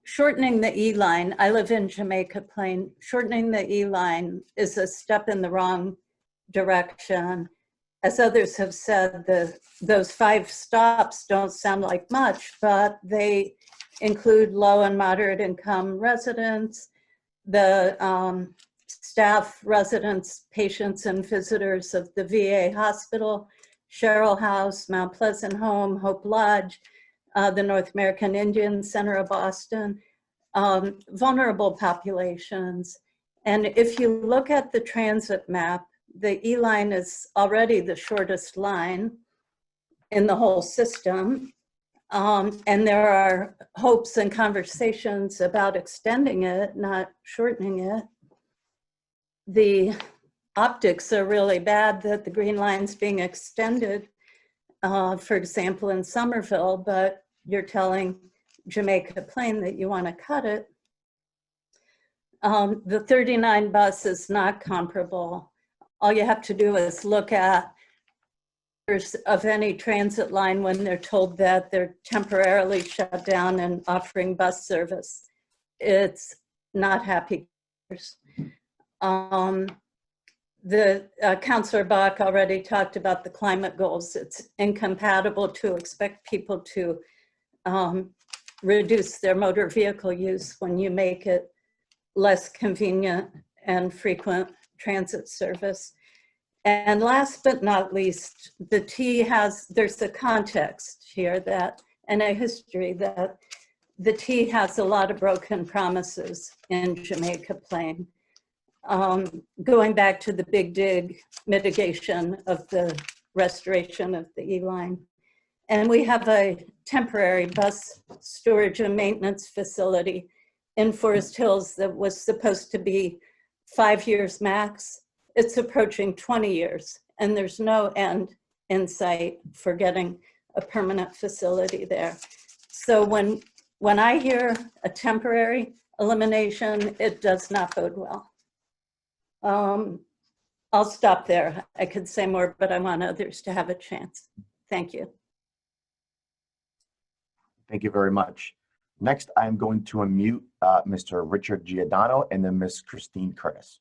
Shortening the E-line, I live in Jamaica Plain, shortening the E-line is a step in the wrong direction. As others have said, those 5 stops don't sound like much, but they include low and moderate income residents, the staff, residents, patients, and visitors of the VA hospital, Sherrill House, Mount Pleasant Home, Hope Lodge, the North American Indian Center of Boston, vulnerable populations. And if you look at the transit map, the E-line is already the shortest line in the whole system. And there are hopes and conversations about extending it, not shortening it. The optics are really bad that the Green Line's being extended, for example, in Somerville, but you're telling Jamaica Plain that you want to cut it. The 39 bus is not comparable. All you have to do is look at of any transit line when they're told that they're temporarily shut down and offering bus service. It's not happy. Councillor Bach already talked about the climate goals. It's incompatible to expect people to reduce their motor vehicle use when you make it less convenient and frequent transit service. And last but not least, the T there's a context here that, and a history that the T has a lot of broken promises in Jamaica Plain. Going back to the Big Dig mitigation of the restoration of the E-line. And we have a temporary bus storage and maintenance facility in Forest Hills that was supposed to be 5 years max. It's approaching 20 years, and there's no end in sight for getting a permanent facility there. So when I hear a temporary elimination, it does not bode well. I'll stop there. I could say more, but I want others to have a chance. Thank you. Thank you very much. Next, I'm going to unmute Mr. Richard Giordano and then Ms. Christine Curtis.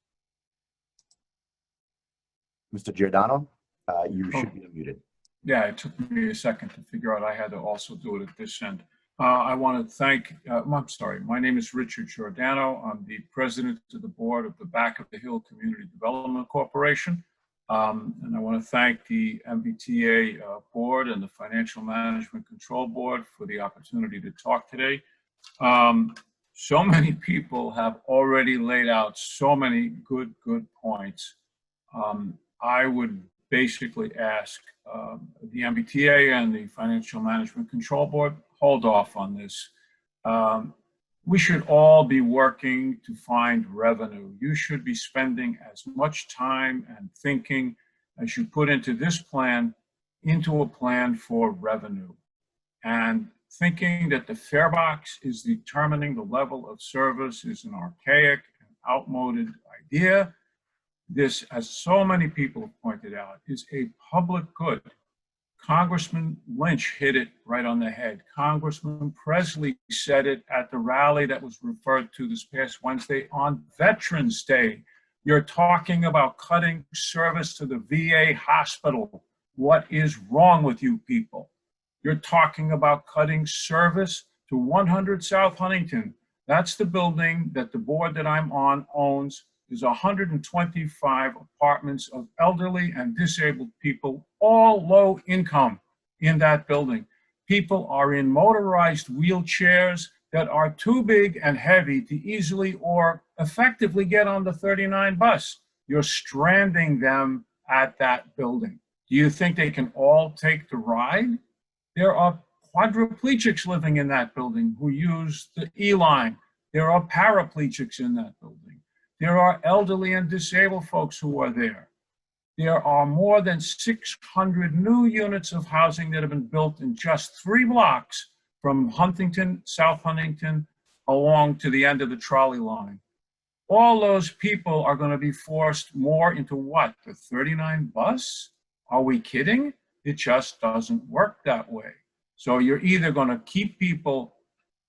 Mr. Giordano, you should be unmuted. Yeah, it took me a second to figure out I had to also do it at this end. I want to thank, I'm sorry, my name is Richard Giordano. I'm the president of the board of the Back of the Hill Community Development Corporation. And I want to thank the MBTA board and the Financial Management Control Board for the opportunity to talk today. So many people have already laid out so many good points. I would basically ask the MBTA and the Financial Management Control Board, hold off on this. We should all be working to find revenue. You should be spending as much time and thinking as you put into this plan, into a plan for revenue. And thinking that the fare box is determining the level of service is an archaic and outmoded idea. This, as so many people have pointed out, is a public good. Congressman Lynch hit it right on the head. Congressman Presley said it at the rally that was referred to this past Wednesday on Veterans Day. You're talking about cutting service to the VA hospital. What is wrong with you people? You're talking about cutting service to 100 South Huntington. That's the building that the board that I'm on owns. There's 125 apartments of elderly and disabled people, all low income in that building. People are in motorized wheelchairs that are too big and heavy to easily or effectively get on the 39 bus. You're stranding them at that building. Do you think they can all take the ride? There are quadriplegics living in that building who use the E-line. There are paraplegics in that building. There are elderly and disabled folks who are there. There are more than 600 new units of housing that have been built in just 3 blocks from Huntington, South Huntington, along to the end of the trolley line. All those people are going to be forced more into what? The 39 bus? Are we kidding? It just doesn't work that way. So you're either going to keep people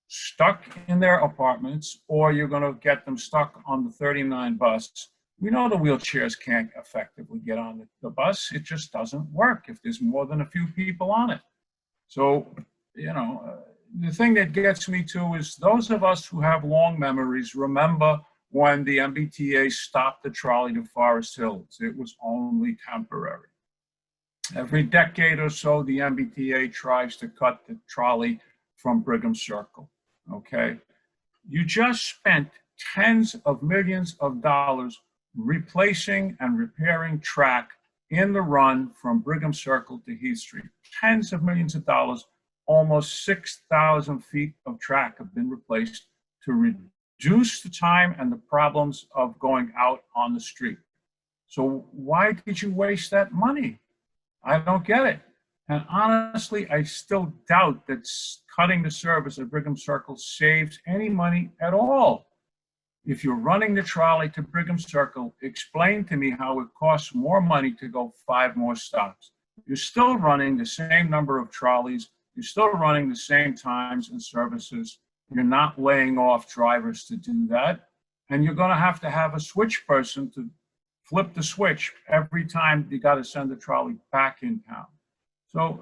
stuck in their apartments or you're going to get them stuck on the 39 bus. We know the wheelchairs can't effectively get on the bus. It just doesn't work if there's more than a few people on it. So, you know, the thing that gets me too is those of us who have long memories remember when the MBTA stopped the trolley to Forest Hills. It was only temporary. Every decade or so, the MBTA tries to cut the trolley from Brigham Circle, okay? You just spent tens of millions of dollars replacing and repairing track in the run from Brigham Circle to Heath Street. Tens of millions of dollars, almost 6,000 feet of track have been replaced to reduce the time and the problems of going out on the street. So why did you waste that money? I don't get it. And honestly, I still doubt that cutting the service at Brigham Circle saves any money at all. If you're running the trolley to Brigham Circle, explain to me how it costs more money to go 5 more stops. You're still running the same number of trolleys. You're still running the same times and services. You're not laying off drivers to do that. And you're going to have a switch person to flip the switch every time you got to send the trolley back in town. So,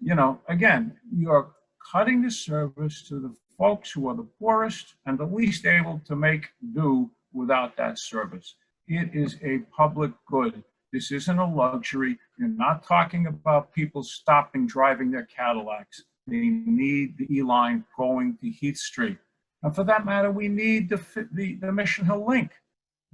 you know, again, you're cutting the service to the folks who are the poorest and the least able to make do without that service. It is a public good. This isn't a luxury. You're not talking about people stopping driving their Cadillacs. They need the E-line going to Heath Street. And for that matter, we need the Mission Hill link.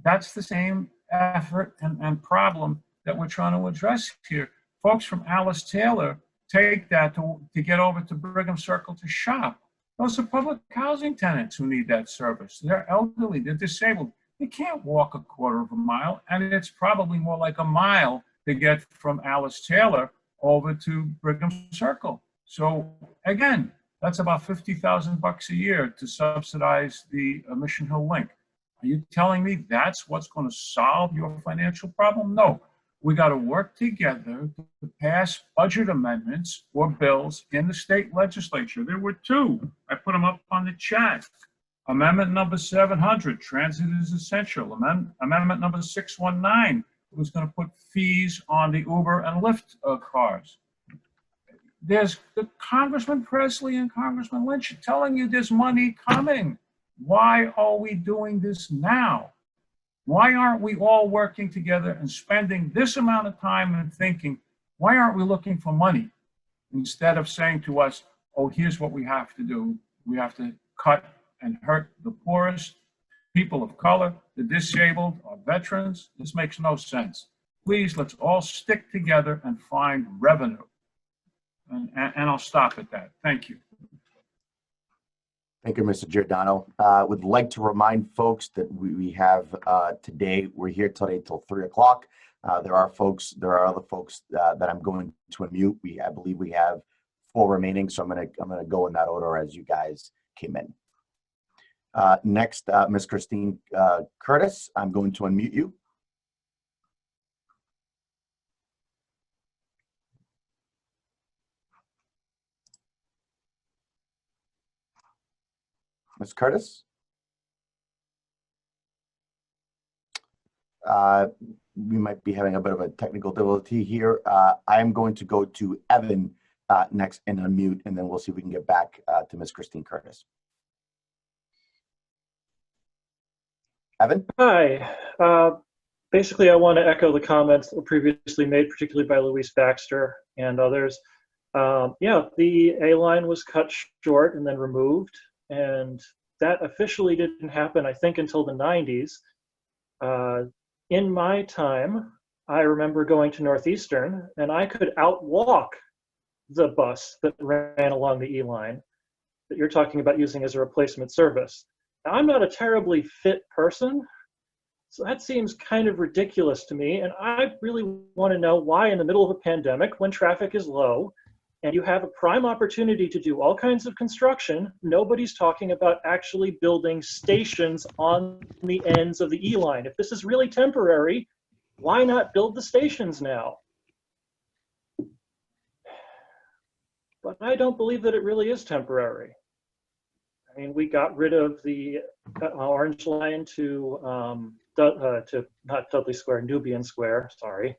That's the same effort and problem that we're trying to address here. Folks from Alice Taylor take that to get over to Brigham Circle to shop. Those are public housing tenants who need that service. They're elderly, they're disabled. They can't walk a quarter of a mile, and it's probably more like a mile to get from Alice Taylor over to Brigham Circle. So again, that's about $50,000 a year to subsidize the Mission Hill link. Are you telling me that's what's going to solve your financial problem? No. We got to work together to pass budget amendments or bills in the state legislature. There were 2. I put them up on the chat. Amendment number 700, transit is essential. Amendment number 619 was going to put fees on the Uber and Lyft cars. There's the Congressman Presley and Congressman Lynch telling you there's money coming. Why are we doing this now? Why aren't we all working together and spending this amount of time and thinking, why aren't we looking for money? Instead of saying to us, oh, here's what we have to do. We have to cut and hurt the poorest, people of color, the disabled, our veterans. This makes no sense. Please, let's all stick together and find revenue. And I'll stop at that. Thank you. Thank you, Mr. Giordano. Would like to remind folks that we have today, we're here today till 3 o'clock. There are other folks that I'm going to unmute. I believe we have 4 remaining, so I'm gonna go in that order as you guys came in. Next, Ms. Christine Curtis, I'm going to unmute you. Ms. Curtis? We might be having a bit of a technical difficulty here. I am going to go to Evan next and unmute, and then we'll see if we can get back to Ms. Christine Curtis. Evan? Hi. Basically, I want to echo the comments that were previously made, particularly by Louise Baxter and others. Yeah, the A-line was cut short and then removed. And that officially didn't happen, I think, until the 90s. In my time, I remember going to Northeastern, and I could outwalk the bus that ran along the E line that you're talking about using as a replacement service. Now, I'm not a terribly fit person, so that seems kind of ridiculous to me. And I really want to know why, in the middle of a pandemic, when traffic is low and you have a prime opportunity to do all kinds of construction, nobody's talking about actually building stations on the ends of the E line. If this is really temporary, why not build the stations now? But I don't believe that it really is temporary. I mean, we got rid of the Orange Line to not Dudley Square, Nubian Square, sorry.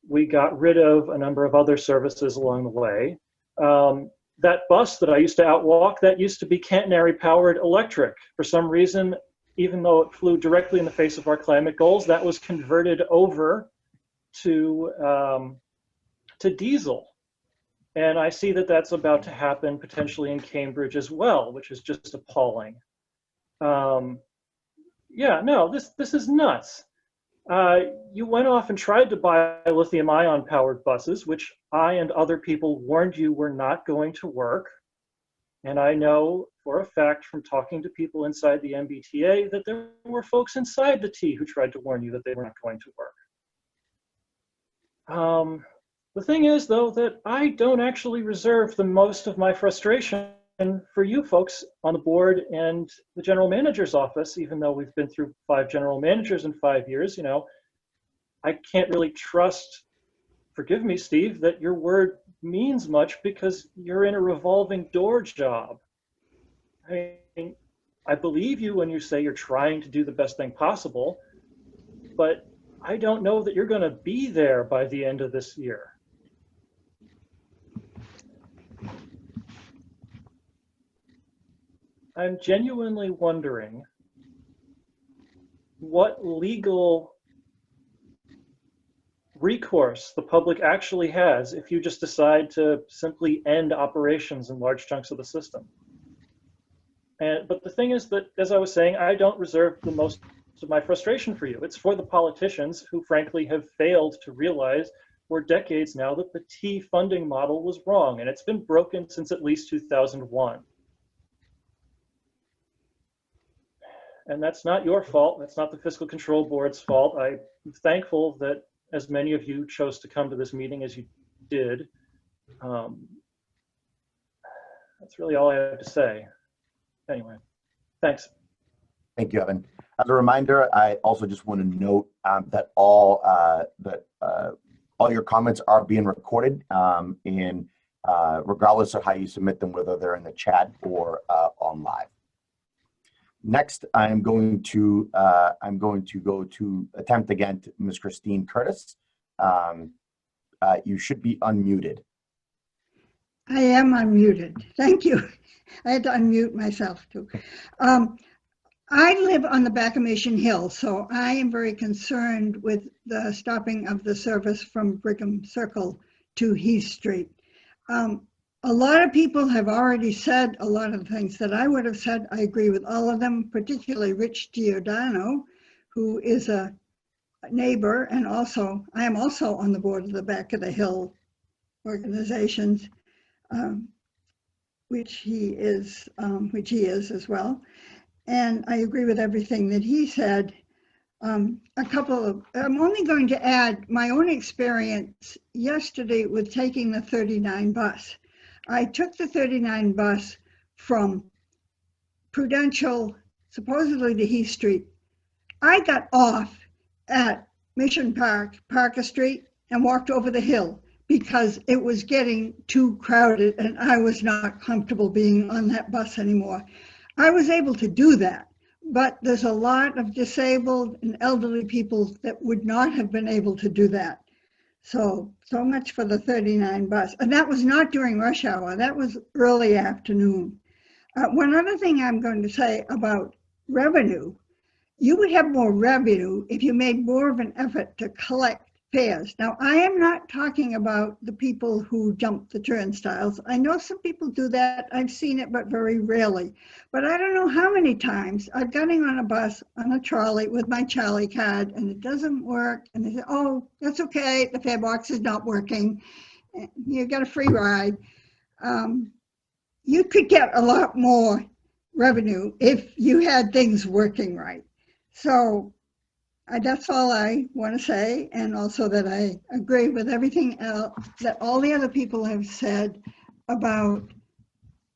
We got rid of a number of other services along the way. That bus that I used to outwalk, that used to be catenary powered electric. For some reason, even though it flew directly in the face of our climate goals, that was converted over to diesel. And I see that that's about to happen potentially in Cambridge as well, which is just appalling. Yeah, no, this is nuts. You went off and tried to buy lithium-ion powered buses, which I and other people warned you were not going to work. And I know for a fact from talking to people inside the MBTA that there were folks inside the T who tried to warn you that they were not going to work. The thing is, though, that I don't actually reserve the most of my frustration for you folks on the board and the general manager's office, even though we've been through 5 general managers in 5 years. You know, I can't really trust, forgive me, Steve, that your word means much because you're in a revolving door job. I mean, I believe you when you say you're trying to do the best thing possible, but I don't know that you're going to be there by the end of this year. I'm genuinely wondering what legal recourse the public actually has if you just decide to simply end operations in large chunks of the system. But the thing is that, as I was saying, I don't reserve the most of my frustration for you. It's for the politicians who frankly have failed to realize for decades now that the T funding model was wrong, and it's been broken since at least 2001. And that's not your fault. That's not the Fiscal Control Board's fault. I'm thankful that as many of you chose to come to this meeting as you did. That's really all I have to say. Anyway, thanks. Thank you, Evan. As a reminder, I also just want to note that all your comments are being recorded, regardless of how you submit them, whether they're in the chat or on live. Next, I'm going to go to attempt again to Ms. Christine Curtis. You should be unmuted. I am unmuted. Thank you. I had to unmute myself too. I live on the back of Mission Hill, so I am very concerned with the stopping of the service from Brigham Circle to Heath Street. A lot of people have already said a lot of things that I would have said. I agree with all of them, particularly Rich Giordano, who is a neighbor, and also I am also on the board of the Back of the Hill organizations, which he is as well. And I agree with everything that he said. I'm only going to add my own experience yesterday with taking the 39 bus. I took the 39 bus from Prudential, supposedly to Heath Street. I got off at Mission Park, Parker Street, and walked over the hill because it was getting too crowded and I was not comfortable being on that bus anymore. I was able to do that, but there's a lot of disabled and elderly people that would not have been able to do that. So much for the 39 bus. And that was not during rush hour, that was early afternoon. One other thing I'm going to say about revenue, you would have more revenue if you made more of an effort to collect fares. Now, I am not talking about the people who jump the turnstiles. I know some people do that. I've seen it, but very rarely. But I don't know how many times I've gotten on a bus, on a trolley with my Charlie card, and it doesn't work. And they say, oh, that's okay, the fare box is not working. you get a free ride. You could get a lot more revenue if you had things working right. So that's all I want to say, and also that I agree with everything else that all the other people have said about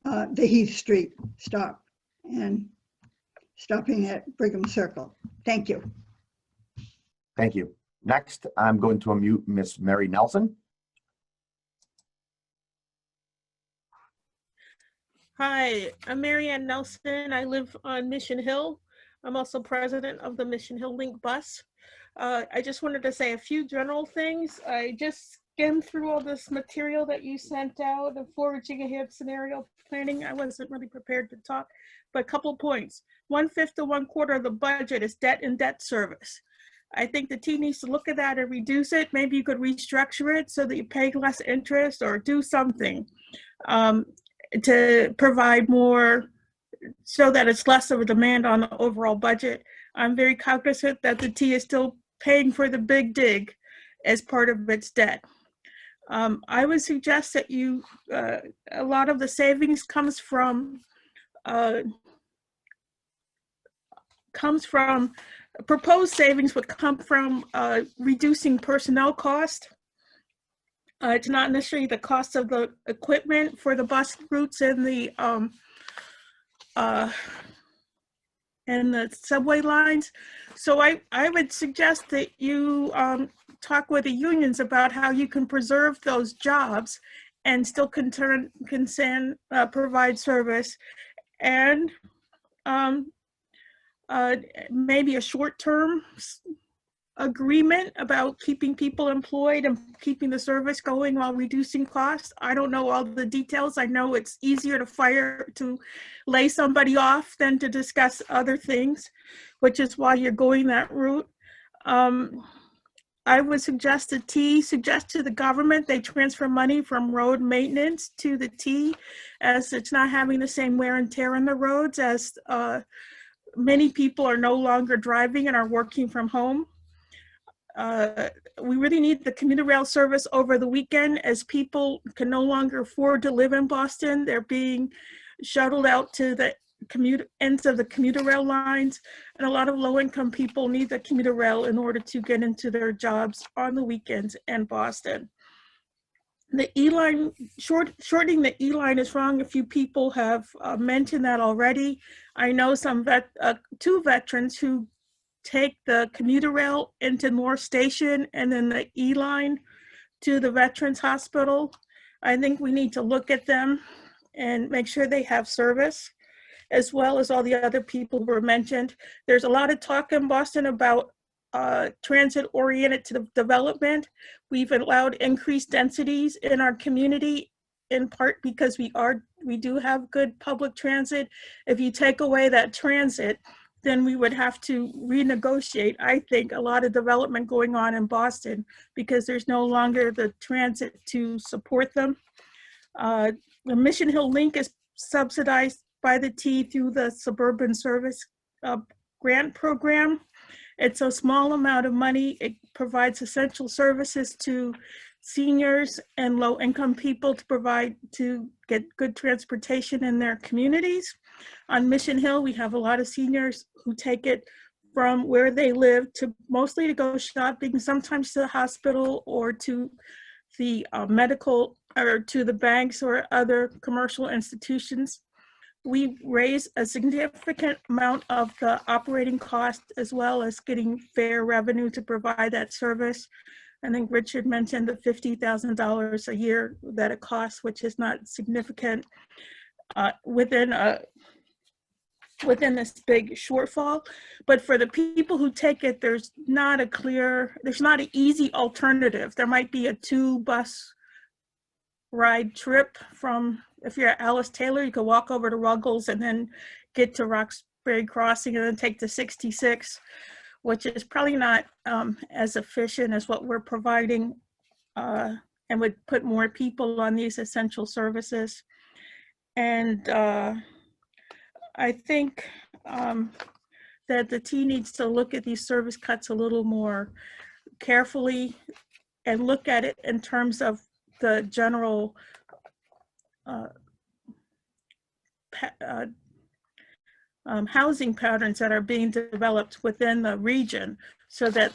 the Heath Street stop and stopping at Brigham Circle. Thank you. Thank you. Next, I'm going to unmute Miss Mary Nelson. Hi, I'm Marianne Nelson. I live on Mission Hill. I'm also president of the Mission Hill Link bus. I just wanted to say a few general things. I just skimmed through all this material that you sent out, the foraging ahead scenario planning. I wasn't really prepared to talk, but a couple of points. 1/5 to 1/4 of the budget is debt and debt service. I think the team needs to look at that and reduce it. Maybe you could restructure it so that you pay less interest or do something to provide more so that it's less of a demand on the overall budget. I'm very cognizant that the T is still paying for the big dig as part of its debt. I would suggest that you, a lot of the savings comes from proposed savings would come from reducing personnel cost. It's not necessarily the cost of the equipment for the bus routes and the subway lines. So I would suggest that you talk with the unions about how you can preserve those jobs and still provide service, and maybe a short-term agreement about keeping people employed and keeping the service going while reducing costs. I don't know all the details. I know it's easier to lay somebody off than to discuss other things, which is why you're going that route. I would suggest to the government they transfer money from road maintenance to the T, as it's not having the same wear and tear on the roads, as many people are no longer driving and are working from home. We really need the commuter rail service over the weekend, as people can no longer afford to live in Boston. They're being shuttled out to the ends of the commuter rail lines, and a lot of low-income people need the commuter rail in order to get into their jobs on the weekends in Boston. The E-line, shortening the E-line is wrong. A few people have mentioned that already. I know two veterans who take the commuter rail into North Station and then the E-line to the Veterans Hospital. I think we need to look at them and make sure they have service, as well as all the other people who were mentioned. There's a lot of talk in Boston about transit-oriented development. We've allowed increased densities in our community, in part because we do have good public transit. If you take away that transit, then we would have to renegotiate, I think, a lot of development going on in Boston, because there's no longer the transit to support them. The Mission Hill Link is subsidized by the T through the Suburban Service Grant Program. It's a small amount of money. It provides essential services to seniors and low-income people to get good transportation in their communities. On Mission Hill, we have a lot of seniors who take it from where they live mostly to go shopping, sometimes to the hospital or to the medical, or to the banks or other commercial institutions. We raise a significant amount of the operating cost, as well as getting fair revenue to provide that service. I think Richard mentioned the $50,000 a year that it costs, which is not significant within this big shortfall. But for the people who take it, there's not an easy alternative. There might be a 2-bus ride trip from, if you're at Alice Taylor, you could walk over to Ruggles and then get to Roxbury Crossing and then take the 66, which is probably not as efficient as what we're providing, and would put more people on these essential services. And I think that the T needs to look at these service cuts a little more carefully and look at it in terms of the general housing patterns that are being developed within the region so that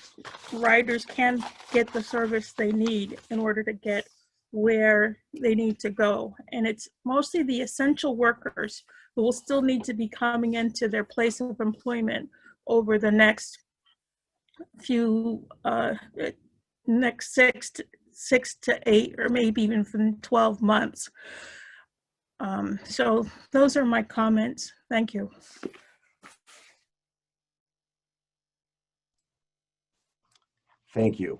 riders can get the service they need in order to get where they need to go. And it's mostly the essential workers who will still need to be coming into their place of employment over the next few, next six to 8, or maybe even from 12 months. So those are my comments. Thank you. Thank you.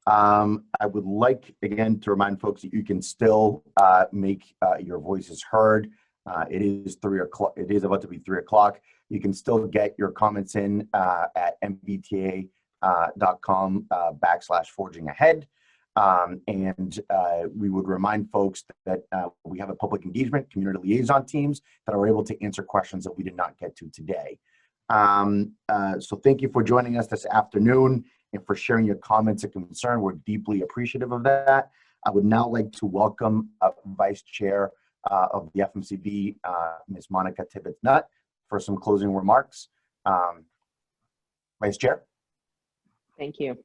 I would like, again, to remind folks that you can still make your voices heard. It is 3 o'clock. It is about to be 3 o'clock. You can still get your comments in at mbta.com/forgingahead. And we would remind folks that we have a public engagement community liaison teams that are able to answer questions that we did not get to today. So thank you for joining us this afternoon and for sharing your comments and concern. We're deeply appreciative of that. I would now like to welcome Vice Chair of the FMCB, Ms. Monica Tibbetts-Nutt, for some closing remarks. Vice Chair. Thank you.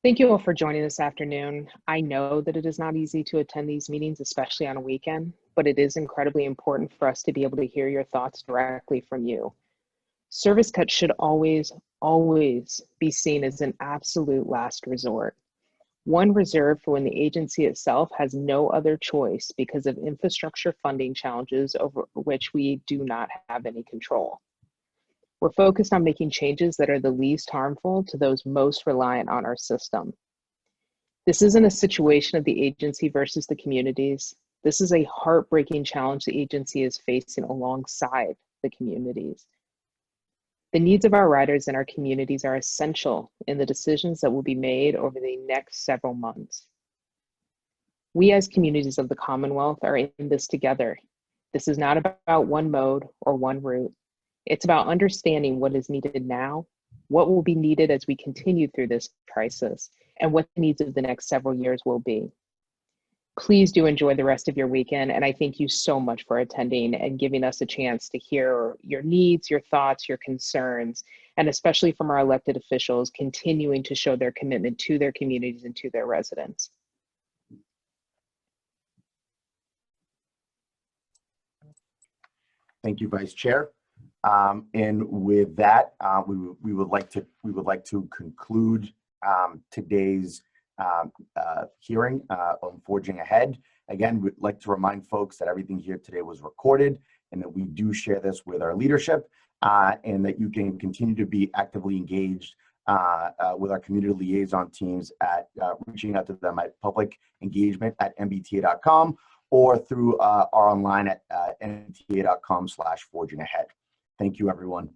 Thank you all for joining this afternoon. I know that it is not easy to attend these meetings, especially on a weekend, but it is incredibly important for us to be able to hear your thoughts directly from you. Service cuts should always be seen as an absolute last resort. One reserved for when the agency itself has no other choice because of infrastructure funding challenges over which we do not have any control. We're focused on making changes that are the least harmful to those most reliant on our system. This isn't a situation of the agency versus the communities. This is a heartbreaking challenge the agency is facing alongside the communities. The needs of our riders and our communities are essential in the decisions that will be made over the next several months. We as communities of the Commonwealth are in this together. This is not about one mode or one route. It's about understanding what is needed now, what will be needed as we continue through this crisis, and what the needs of the next several years will be. Please do enjoy the rest of your weekend, and I thank you so much for attending and giving us a chance to hear your needs, your thoughts, your concerns, and especially from our elected officials continuing to show their commitment to their communities and to their residents. Thank you, Vice Chair. And with that, we would like to conclude today's hearing on Forging Ahead. Again, we'd like to remind folks that everything here today was recorded and that we do share this with our leadership, and that you can continue to be actively engaged with our community liaison teams at reaching out to them at publicengagement@mbta.com or through our online at mbta.com/forgingahead. Thank you, everyone.